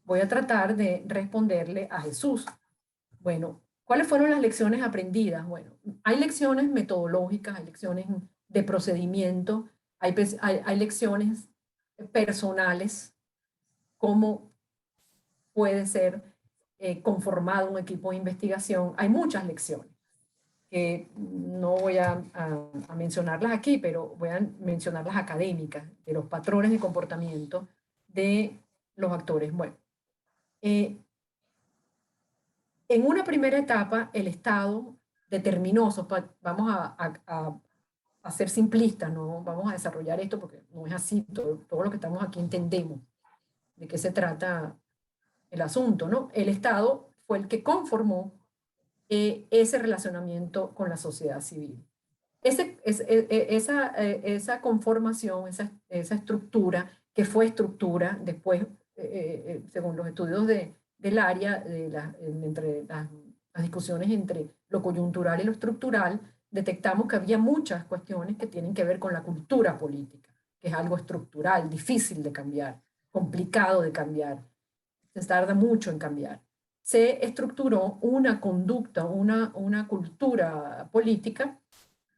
voy a tratar de responderle a Jesús. Bueno, ¿cuáles fueron las lecciones aprendidas? Bueno, hay lecciones metodológicas, hay lecciones de procedimiento, hay lecciones personales, cómo puede ser conformado un equipo de investigación. Hay muchas lecciones que no voy a mencionarlas aquí, pero voy a mencionar las académicas, de los patrones de comportamiento de los actores. Bueno, en una primera etapa, el Estado determinó, vamos a ser simplistas, no vamos a desarrollar esto porque no es así, todo lo que estamos aquí entendemos de qué se trata el asunto, ¿no? El Estado fue el que conformó ese relacionamiento con la sociedad civil. Esa conformación, esa estructura, que fue estructura después, según los estudios del área, entre las discusiones entre lo coyuntural y lo estructural, detectamos que había muchas cuestiones que tienen que ver con la cultura política, que es algo estructural, difícil de cambiar, complicado de cambiar, se tarda mucho en cambiar. Se estructuró una conducta, una cultura política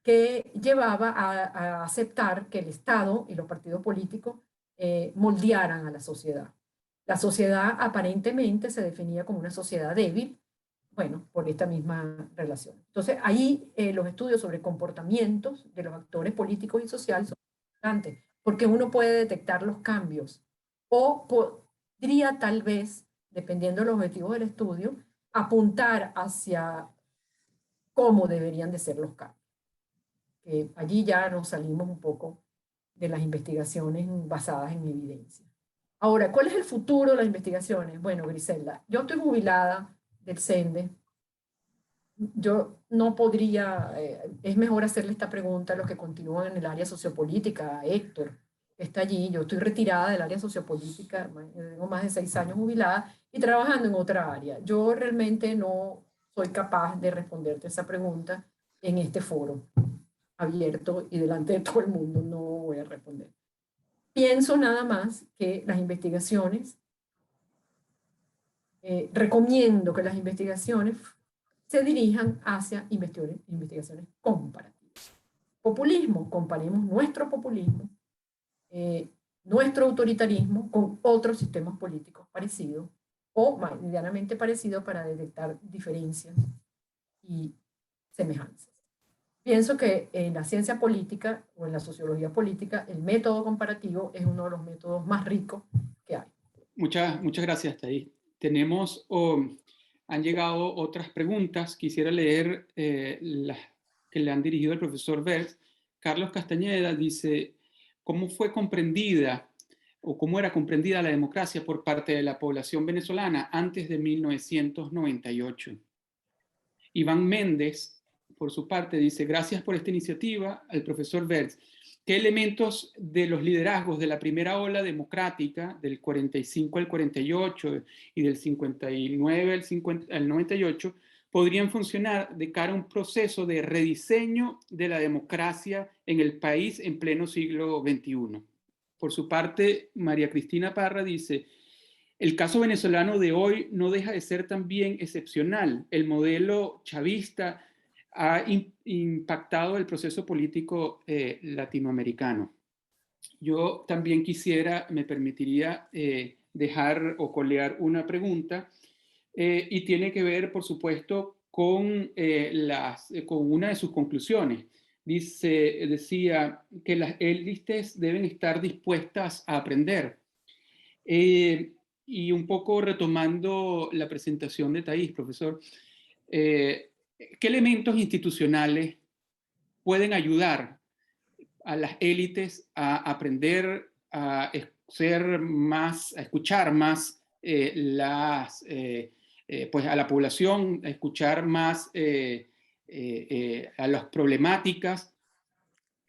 que llevaba a aceptar que el Estado y los partidos políticos moldearan a la sociedad. La sociedad aparentemente se definía como una sociedad débil, bueno, por esta misma relación. Entonces, ahí los estudios sobre comportamientos de los actores políticos y sociales son importantes, porque uno puede detectar los cambios o podría tal vez, dependiendo de los objetivos del estudio, apuntar hacia cómo deberían de ser los cambios. Allí ya nos salimos un poco de las investigaciones basadas en evidencia. Ahora, ¿cuál es el futuro de las investigaciones? Bueno, Griselda, yo estoy jubilada del CENDE. Yo no podría, es mejor hacerle esta pregunta a los que continúan en el área sociopolítica, a Héctor, que está allí. Yo estoy retirada del área sociopolítica, tengo más de 6 años jubilada y trabajando en otra área. Yo realmente no soy capaz de responderte esa pregunta en este foro abierto y delante de todo el mundo, no voy a responder. Pienso nada más que las investigaciones, recomiendo que las investigaciones se dirijan hacia investigaciones comparativas. Populismo, comparemos nuestro populismo, nuestro autoritarismo con otros sistemas políticos parecidos o medianamente parecidos para detectar diferencias y semejanzas. Pienso que en la ciencia política o en la sociología política el método comparativo es uno de los métodos más ricos que hay. Muchas gracias, Thais. Han llegado otras preguntas. Quisiera leer las que le han dirigido el profesor Wels. Carlos Castañeda dice, ¿cómo fue comprendida o cómo era comprendida la democracia por parte de la población venezolana antes de 1998? Iván Méndez, por su parte, dice, gracias por esta iniciativa al profesor Wels. ¿Qué elementos de los liderazgos de la primera ola democrática, del 45 al 48 y del 59 al 98, podrían funcionar de cara a un proceso de rediseño de la democracia en el país en pleno siglo XXI? Por su parte, María Cristina Parra dice, el caso venezolano de hoy no deja de ser también excepcional. El modelo chavista ha impactado el proceso político latinoamericano. Yo también quisiera, me permitiría dejar o colear una pregunta y tiene que ver, por supuesto, con una de sus conclusiones. Decía que las élites deben estar dispuestas a aprender. Y un poco retomando la presentación de Thais, profesor, ¿qué elementos institucionales pueden ayudar a las élites a aprender a escuchar más pues a la población, a escuchar más a las problemáticas,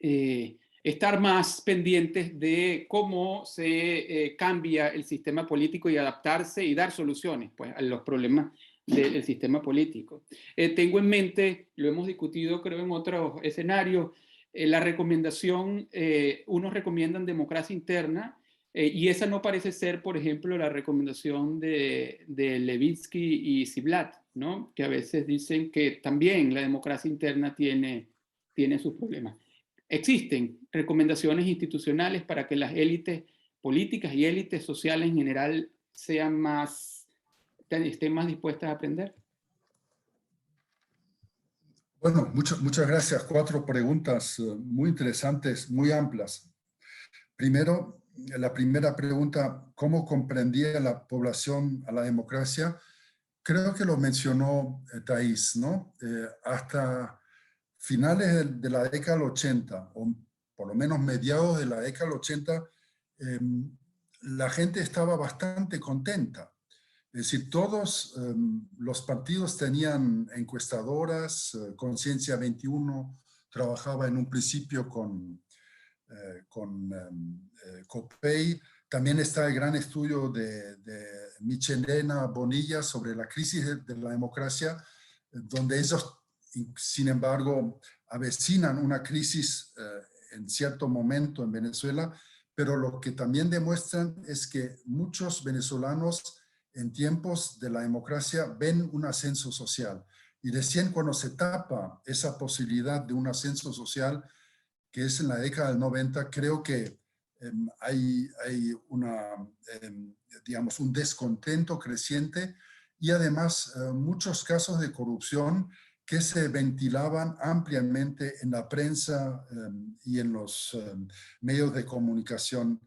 estar más pendientes de cómo se cambia el sistema político y adaptarse y dar soluciones pues, a los problemas del sistema político? Tengo en mente, lo hemos discutido creo en otros escenarios, la recomendación, unos recomiendan democracia interna, y esa no parece ser, por ejemplo, la recomendación de Levitsky y Ziblatt, ¿no? Que a veces dicen que también la democracia interna tiene sus problemas. Existen recomendaciones institucionales para que las élites políticas y élites sociales en general estén más dispuestas a aprender. Bueno, muchas gracias. 4 preguntas muy interesantes, muy amplias. Primero, la primera pregunta, ¿cómo comprendía la población a la democracia? Creo que lo mencionó Thais, ¿no? Hasta finales de la década del 80, o por lo menos mediados de la década del 80, la gente estaba bastante contenta. Es decir, todos los partidos tenían encuestadoras, Conciencia 21 trabajaba en un principio con Copey. También está el gran estudio de Michelena Bonilla sobre la crisis de la democracia, donde ellos, sin embargo, avecinan una crisis en cierto momento en Venezuela, pero lo que también demuestran es que muchos venezolanos en tiempos de la democracia ven un ascenso social. Y recién cuando se tapa esa posibilidad de un ascenso social, que es en la década del 90, creo que hay digamos, un descontento creciente y además muchos casos de corrupción que se ventilaban ampliamente en la prensa y en los medios de comunicación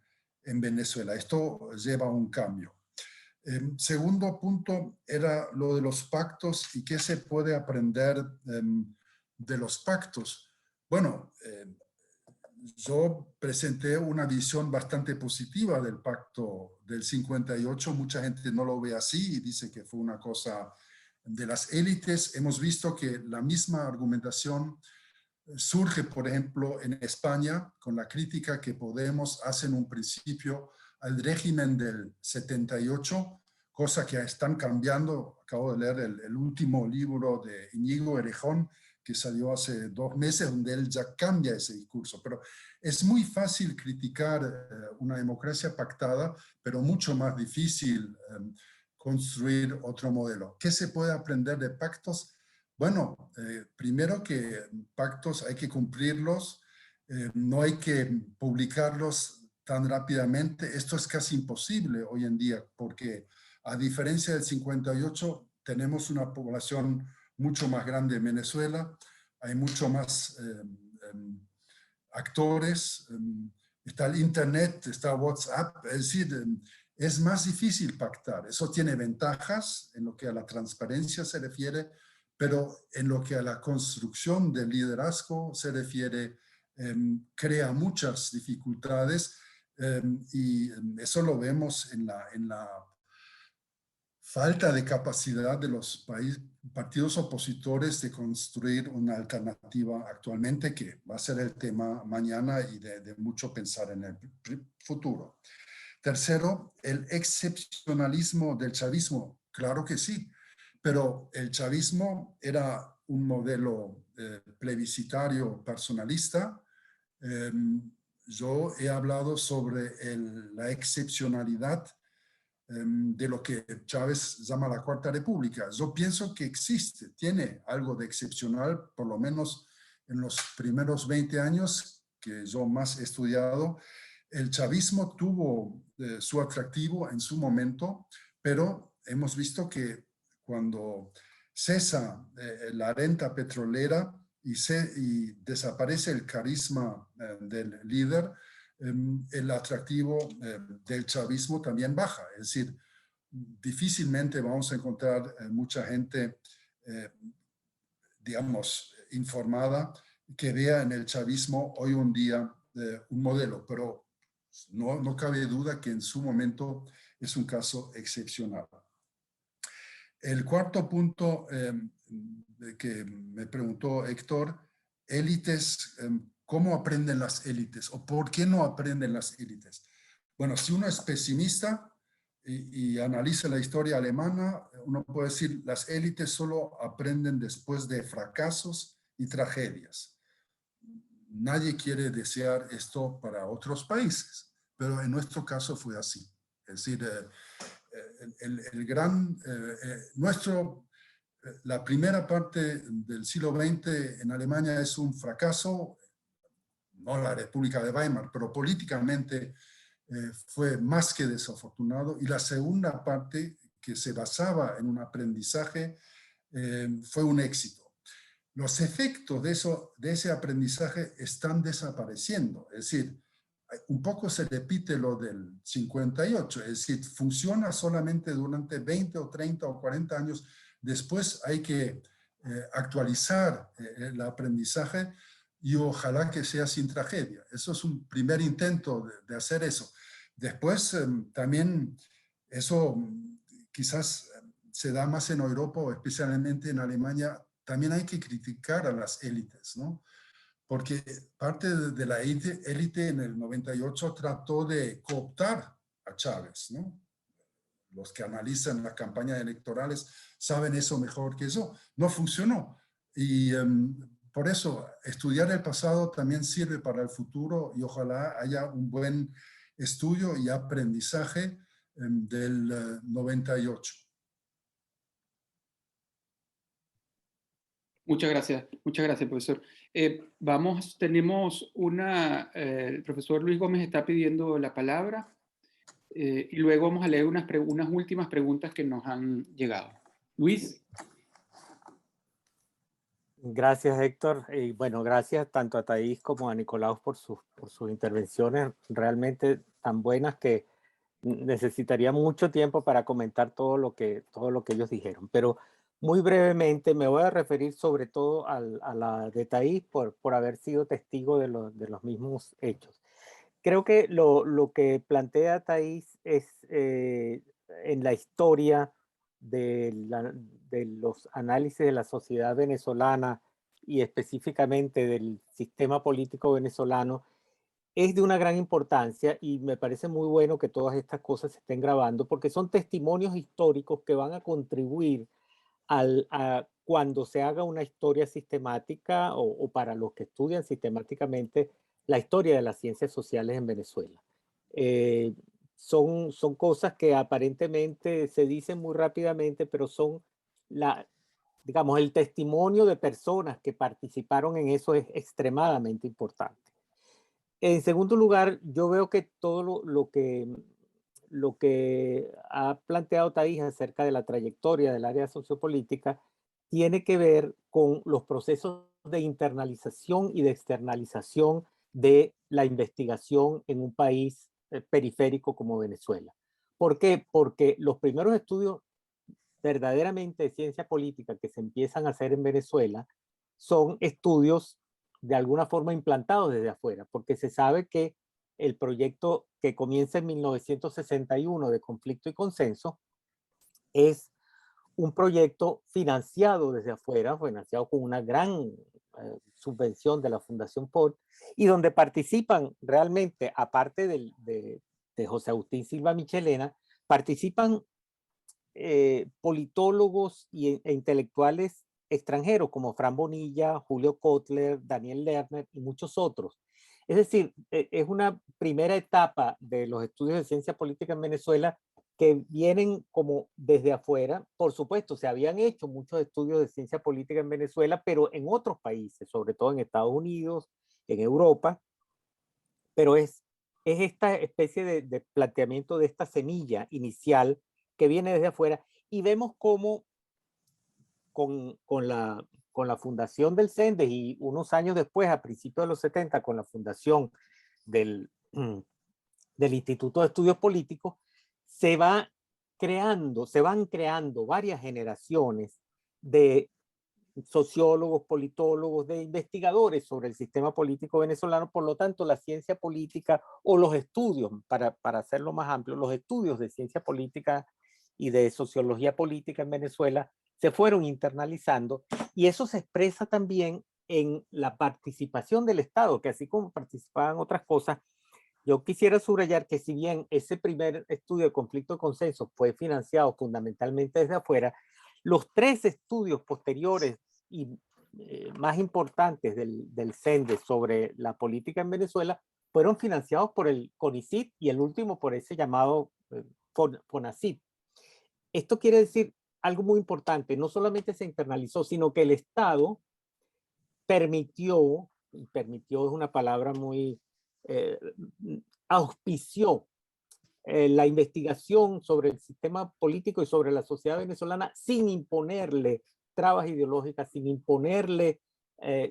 en Venezuela. Esto lleva a un cambio. Segundo punto era lo de los pactos y qué se puede aprender de los pactos. Bueno, yo presenté una visión bastante positiva del pacto del 58. Mucha gente no lo ve así y dice que fue una cosa de las élites. Hemos visto que la misma argumentación surge, por ejemplo, en España, con la crítica que Podemos hace en un principio al régimen del 78, cosa que están cambiando. Acabo de leer el último libro de Íñigo Errejón, que salió hace 2 meses, donde él ya cambia ese discurso. Pero es muy fácil criticar una democracia pactada, pero mucho más difícil construir otro modelo. ¿Qué se puede aprender de pactos? Bueno, primero que pactos hay que cumplirlos, no hay que publicarlos tan rápidamente. Esto es casi imposible hoy en día, porque a diferencia del 58, tenemos una población mucho más grande en Venezuela, hay mucho más actores, está el internet, está WhatsApp, es decir, es más difícil pactar. Eso tiene ventajas en lo que a la transparencia se refiere, pero en lo que a la construcción del liderazgo se refiere, crea muchas dificultades y eso lo vemos en la falta de capacidad de los partidos opositores de construir una alternativa actualmente, que va a ser el tema mañana y de mucho pensar en el futuro. Tercero, el excepcionalismo del chavismo. Claro que sí, pero el chavismo era un modelo plebiscitario personalista. Yo he hablado sobre la excepcionalidad de lo que Chávez llama la Cuarta República. Yo pienso que existe, tiene algo de excepcional, por lo menos en los primeros 20 años que yo más he estudiado. El chavismo tuvo su atractivo en su momento, pero hemos visto que cuando cesa la renta petrolera y desaparece el carisma del líder, el atractivo del chavismo también baja. Es decir, difícilmente vamos a encontrar mucha gente, digamos, informada que vea en el chavismo hoy en día un modelo, pero no cabe duda que en su momento es un caso excepcional. El cuarto punto que me preguntó Héctor, élites, ¿cómo aprenden las élites? ¿O por qué no aprenden las élites? Bueno, si uno es pesimista y analiza la historia alemana, uno puede decir, las élites solo aprenden después de fracasos y tragedias. Nadie quiere desear esto para otros países, pero en nuestro caso fue así. Es decir, la primera parte del siglo XX en Alemania es un fracaso, no la República de Weimar, pero políticamente fue más que desafortunado. Y la segunda parte, que se basaba en un aprendizaje, fue un éxito. Los efectos de ese aprendizaje están desapareciendo. Es decir, un poco se repite lo del 58, es decir, funciona solamente durante 20 o 30 o 40 años. Después hay que actualizar el aprendizaje y ojalá que sea sin tragedia. Eso es un primer intento de hacer eso. Después también eso quizás se da más en Europa o especialmente en Alemania. También hay que criticar a las élites, ¿no? Porque parte de la élite en el 98 trató de cooptar a Chávez, ¿no? Los que analizan las campañas electorales saben eso mejor que yo. No funcionó. Y por eso estudiar el pasado también sirve para el futuro y ojalá haya un buen estudio y aprendizaje del 98. muchas gracias, profesor. Tenemos el profesor Luis Gómez está pidiendo la palabra y luego vamos a leer unas últimas preguntas que nos han llegado. Luis. Gracias, Héctor. Y bueno, gracias tanto a Thais como a Nicolaus por sus intervenciones realmente tan buenas que necesitaría mucho tiempo para comentar todo lo que ellos dijeron. Pero muy brevemente me voy a referir sobre todo a la de Thais por haber sido testigo de los mismos hechos. Creo que lo que plantea Thais es en la historia de los análisis de la sociedad venezolana y específicamente del sistema político venezolano, es de una gran importancia y me parece muy bueno que todas estas cosas se estén grabando porque son testimonios históricos que van a contribuir a cuando se haga una historia sistemática o para los que estudian sistemáticamente la historia de las ciencias sociales en Venezuela. Son cosas que aparentemente se dicen muy rápidamente, pero son digamos, el testimonio de personas que participaron en eso es extremadamente importante. En segundo lugar, yo veo que todo lo que ha planteado Thais acerca de la trayectoria del área sociopolítica tiene que ver con los procesos de internalización y de externalización de la investigación en un país periférico como Venezuela. ¿Por qué? Porque los primeros estudios verdaderamente de ciencia política que se empiezan a hacer en Venezuela son estudios de alguna forma implantados desde afuera, porque se sabe que el proyecto que comienza en 1961 de Conflicto y Consenso es un proyecto financiado desde afuera, financiado con una gran subvención de la Fundación Ford, y donde participan realmente, aparte de José Agustín Silva Michelena, participan politólogos e intelectuales extranjeros como Fran Bonilla, Julio Kotler, Daniel Lerner y muchos otros. Es decir, es una primera etapa de los estudios de ciencia política en Venezuela que vienen como desde afuera. Por supuesto, se habían hecho muchos estudios de ciencia política en Venezuela, pero en otros países, sobre todo en Estados Unidos, en Europa, pero es esta especie de planteamiento de esta semilla inicial que viene desde afuera y vemos cómo con la fundación del CENDES y unos años después, a principios de los 70, con la fundación del Instituto de Estudios Políticos, se van creando varias generaciones de sociólogos, politólogos, de investigadores sobre el sistema político venezolano. Por lo tanto, la ciencia política o los estudios, para hacerlo más amplio, los estudios de ciencia política y de sociología política en Venezuela se fueron internalizando y eso se expresa también en la participación del Estado, que así como participaban otras cosas, yo quisiera subrayar que si bien ese primer estudio de conflicto de consenso fue financiado fundamentalmente desde afuera, los 3 estudios posteriores y más importantes del CENDES sobre la política en Venezuela fueron financiados por el CONICYT y el último por ese llamado FONACYT. Esto quiere decir algo muy importante, no solamente se internalizó, sino que el Estado permitió es una palabra muy, auspició la investigación sobre el sistema político y sobre la sociedad venezolana sin imponerle trabas ideológicas, sin imponerle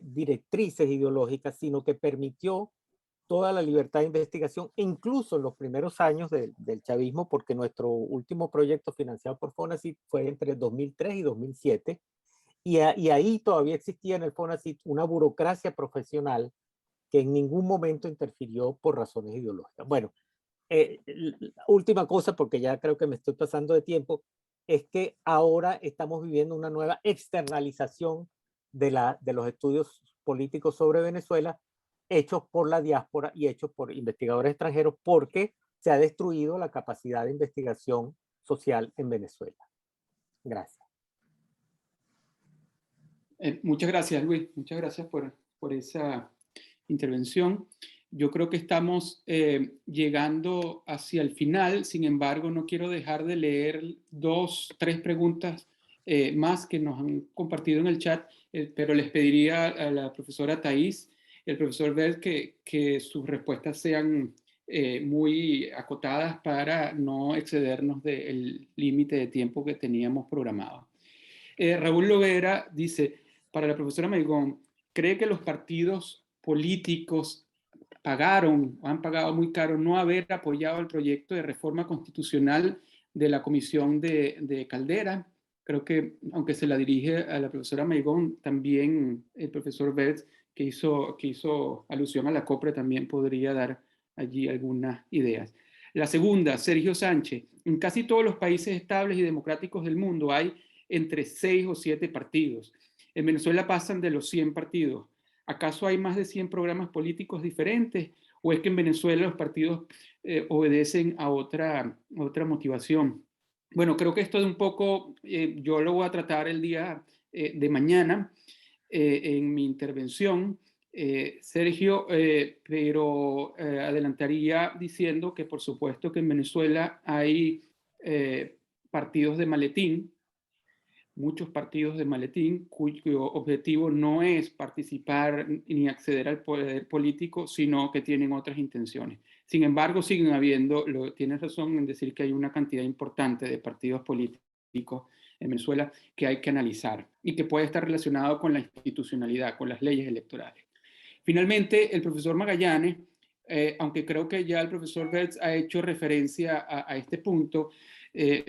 directrices ideológicas, sino que permitió toda la libertad de investigación, incluso en los primeros años del chavismo, porque nuestro último proyecto financiado por FONACYT fue entre 2003 y 2007, y ahí todavía existía en el FONACYT una burocracia profesional que en ningún momento interfirió por razones ideológicas. Bueno, última cosa, porque ya creo que me estoy pasando de tiempo, es que ahora estamos viviendo una nueva externalización de los estudios políticos sobre Venezuela, hechos por la diáspora y hechos por investigadores extranjeros, porque se ha destruido la capacidad de investigación social en Venezuela. Gracias. Muchas gracias, Luis. Muchas gracias por esa intervención. Yo creo que estamos llegando hacia el final. Sin embargo, no quiero dejar de leer 2, 3 preguntas más que nos han compartido en el chat, pero les pediría a la profesora Thais y al profesor Bell que sus respuestas sean muy acotadas para no excedernos del límite de tiempo que teníamos programado. Raúl Lovera dice, para la profesora Maigón, ¿cree que los partidos políticos han pagado muy caro no haber apoyado el proyecto de reforma constitucional de la comisión de Caldera? Creo que, aunque se la dirige a la profesora Maigón, también el profesor Betts, que hizo alusión a la COPRE, también podría dar allí algunas ideas. La segunda, Sergio Sánchez. En casi todos los países estables y democráticos del mundo hay entre 6 o 7 partidos. En Venezuela pasan de los 100 partidos. ¿Acaso hay más de 100 programas políticos diferentes? ¿O es que en Venezuela los partidos obedecen a otra motivación? Bueno, creo que esto de un poco, yo lo voy a tratar el día de mañana en mi intervención, Sergio, pero adelantaría diciendo que por supuesto que en Venezuela hay partidos de maletín, muchos partidos de maletín cuyo objetivo no es participar ni acceder al poder político, sino que tienen otras intenciones. Sin embargo, siguen habiendo, tienes razón en decir que hay una cantidad importante de partidos políticos en Venezuela que hay que analizar y que puede estar relacionado con la institucionalidad, con las leyes electorales. Finalmente, el profesor Magallanes, aunque creo que ya el profesor Betts ha hecho referencia a este punto,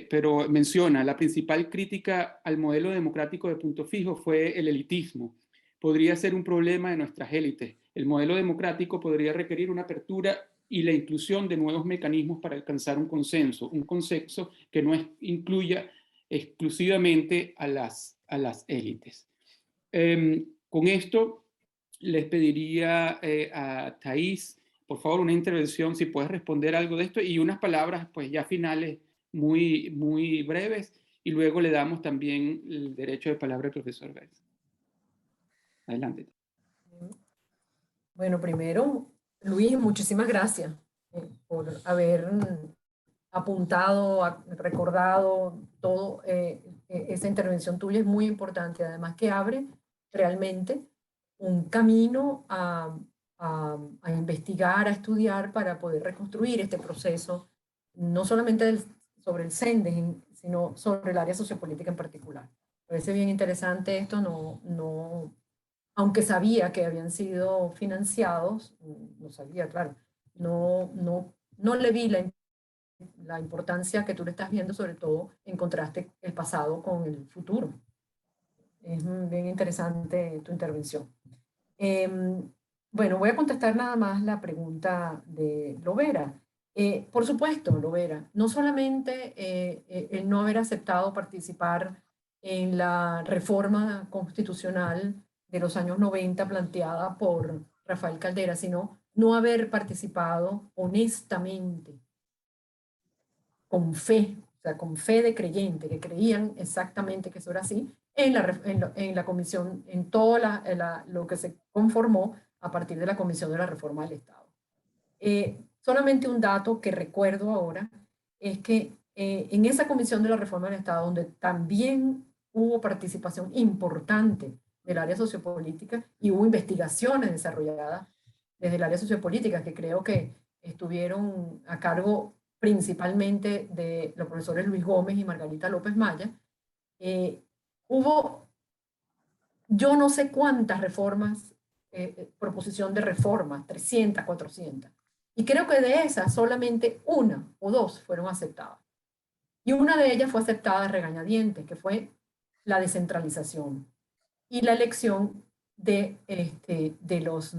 pero menciona, la principal crítica al modelo democrático de Punto Fijo fue el elitismo. Podría ser un problema de nuestras élites. El modelo democrático podría requerir una apertura y la inclusión de nuevos mecanismos para alcanzar un consenso que no incluya exclusivamente a las élites. Con esto les pediría a Thais, por favor, una intervención, si puedes responder algo de esto, y unas palabras pues ya finales muy, muy breves, y luego le damos también el derecho de palabra al profesor Betts. Adelante. Bueno, primero, Luis, muchísimas gracias por haber apuntado, recordado todo. Esa intervención tuya es muy importante, además que abre realmente un camino a investigar, a estudiar para poder reconstruir este proceso, no solamente sobre el CENDE, sino sobre el área sociopolítica en particular. Me parece bien interesante esto, aunque sabía que habían sido financiados, no sabía, claro, no le vi la importancia que tú le estás viendo, sobre todo en contraste el pasado con el futuro. Es bien interesante tu intervención. Bueno, voy a contestar nada más la pregunta de Lovera. Por supuesto, Lovera, no solamente el no haber aceptado participar en la reforma constitucional de los años 90 planteada por Rafael Caldera, sino no haber participado honestamente, con fe, o sea, con fe de creyente, que creían exactamente que eso era así, en la comisión, en todo lo que se conformó a partir de la Comisión de la Reforma del Estado. Solamente un dato que recuerdo ahora es que en esa Comisión de la Reforma del Estado, donde también hubo participación importante del área sociopolítica y hubo investigaciones desarrolladas desde el área sociopolítica que creo que estuvieron a cargo principalmente de los profesores Luis Gómez y Margarita López Maya, hubo yo no sé cuántas reformas, proposición de reformas, 300, 400. Y creo que de esas solamente una o dos fueron aceptadas. Y una de ellas fue aceptada a regañadientes, que fue la descentralización y la elección de los,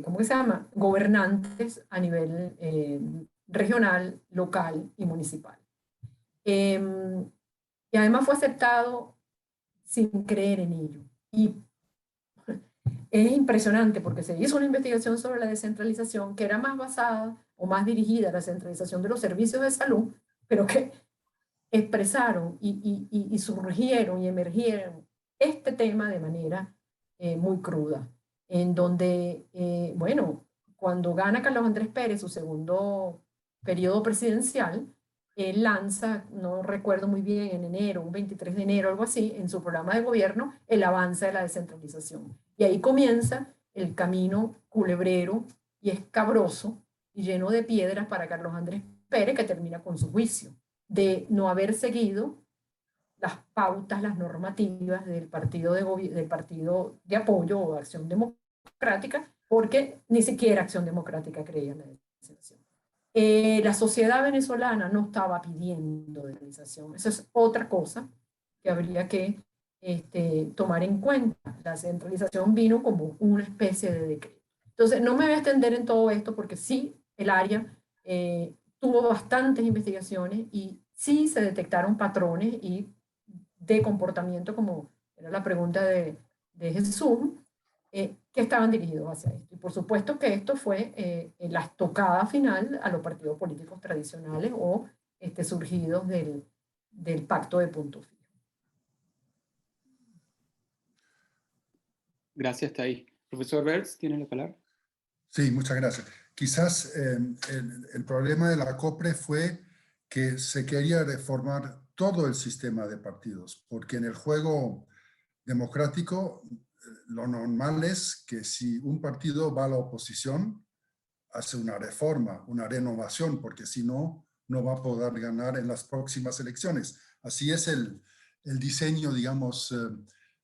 ¿cómo se llama?, gobernantes a nivel regional, local y municipal. Y además fue aceptado sin creer en ello. Y es impresionante porque se hizo una investigación sobre la descentralización que era más basada o más dirigida a la centralización de los servicios de salud, pero que expresaron y surgieron y emergieron este tema de manera muy cruda, en donde, bueno, cuando gana Carlos Andrés Pérez su segundo periodo presidencial, lanza, no recuerdo muy bien, en enero, un 23 de enero, algo así, en su programa de gobierno, el avance de la descentralización. Y ahí comienza el camino culebrero y escabroso y lleno de piedras para Carlos Andrés Pérez, que termina con su juicio de no haber seguido las pautas, las normativas del partido de apoyo o Acción Democrática, porque ni siquiera Acción Democrática creía en la descentralización. La sociedad venezolana no estaba pidiendo descentralización. Esa es otra cosa que habría que tomar en cuenta. La centralización vino como una especie de decreto. Entonces, no me voy a extender en todo esto porque sí, el área tuvo bastantes investigaciones y sí se detectaron patrones y de comportamiento, como era la pregunta de Jesús, que estaban dirigidos hacia esto. Y por supuesto que esto fue la estocada final a los partidos políticos tradicionales o surgidos del pacto de Punto Fijo. Gracias, Thais. Profesor Bertz, ¿tiene la palabra? Sí, muchas gracias. Quizás el problema de la COPRE fue que se quería reformar todo el sistema de partidos, porque en el juego democrático lo normal es que si un partido va a la oposición, hace una reforma, una renovación, porque si no, no va a poder ganar en las próximas elecciones. Así es el diseño, digamos,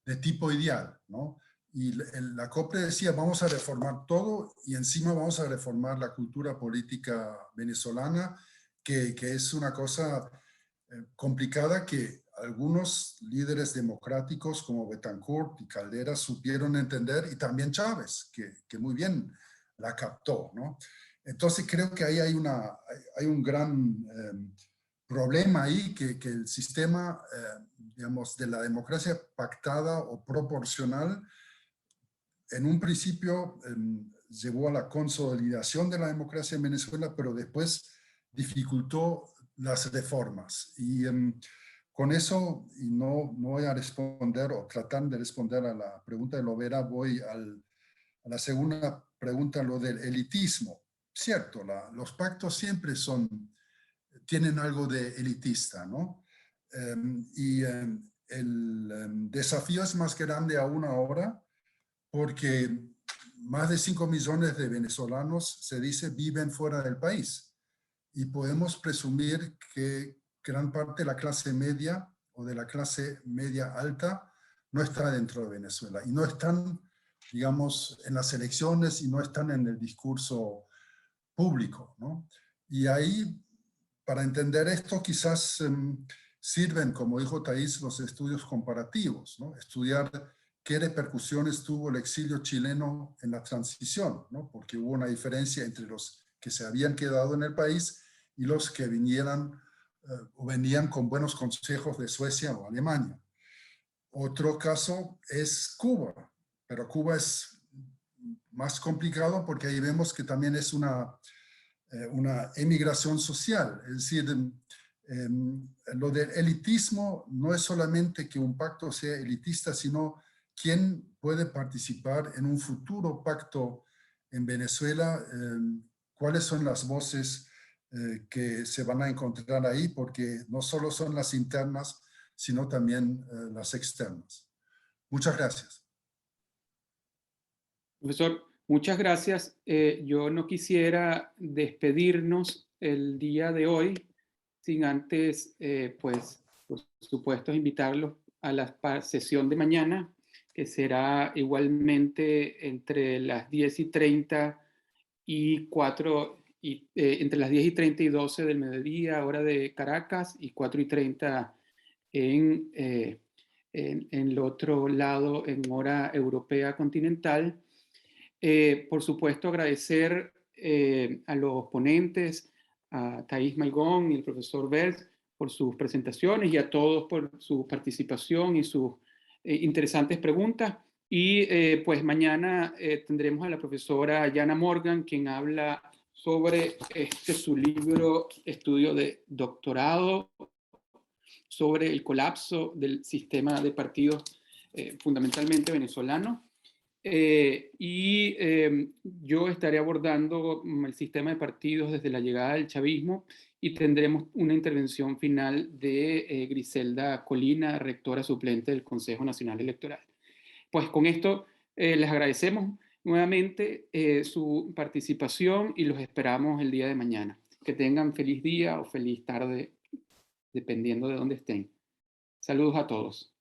de tipo ideal, ¿no? Y la COPRE decía, vamos a reformar todo y encima vamos a reformar la cultura política venezolana, que es una cosa complicada que algunos líderes democráticos como Betancourt y Caldera supieron entender, y también Chávez, que muy bien la captó, ¿no? Entonces creo que ahí hay un gran problema ahí, que el sistema, digamos, de la democracia pactada o proporcional, en un principio llevó a la consolidación de la democracia en Venezuela, pero después dificultó las reformas. Y con eso, y no voy a responder o tratar de responder a la pregunta de Lovera, voy a la segunda pregunta, lo del elitismo. Cierto, los pactos siempre tienen algo de elitista, ¿no? El desafío es más grande aún ahora, porque más de 5 millones de venezolanos, se dice, viven fuera del país. Y podemos presumir que gran parte de la clase media o de la clase media alta no está dentro de Venezuela y no están, digamos, en las elecciones y no están en el discurso público, ¿no? Y ahí, para entender esto, quizás sirven, como dijo Thais, los estudios comparativos, ¿no? Estudiar qué repercusiones tuvo el exilio chileno en la transición, ¿no? Porque hubo una diferencia entre los que se habían quedado en el país y los que vinieran o venían con buenos consejos de Suecia o Alemania. Otro caso es Cuba, pero Cuba es más complicado porque ahí vemos que también es una emigración social. Es decir, lo del elitismo no es solamente que un pacto sea elitista, sino quién puede participar en un futuro pacto en Venezuela, cuáles son las voces que se van a encontrar ahí, porque no solo son las internas, sino también las externas. Muchas gracias. Profesor, muchas gracias. Yo no quisiera despedirnos el día de hoy sin antes, pues, por supuesto, invitarlos a la sesión de mañana, que será igualmente entre las 10:30 y 4, entre las 10:30 y 12 del mediodía, hora de Caracas, y 4:30 en el otro lado, en hora europea continental. Por supuesto, agradecer a los ponentes, a Thais Malgón y el profesor Bertz por sus presentaciones y a todos por su participación y sus interesantes preguntas. Y pues mañana tendremos a la profesora Jana Morgan, quien habla sobre su libro, estudio de doctorado, sobre el colapso del sistema de partidos fundamentalmente venezolano. Yo estaré abordando el sistema de partidos desde la llegada del chavismo y tendremos una intervención final de Griselda Colina, rectora suplente del Consejo Nacional Electoral. Pues con esto les agradecemos nuevamente su participación y los esperamos el día de mañana. Que tengan feliz día o feliz tarde, dependiendo de dónde estén. Saludos a todos.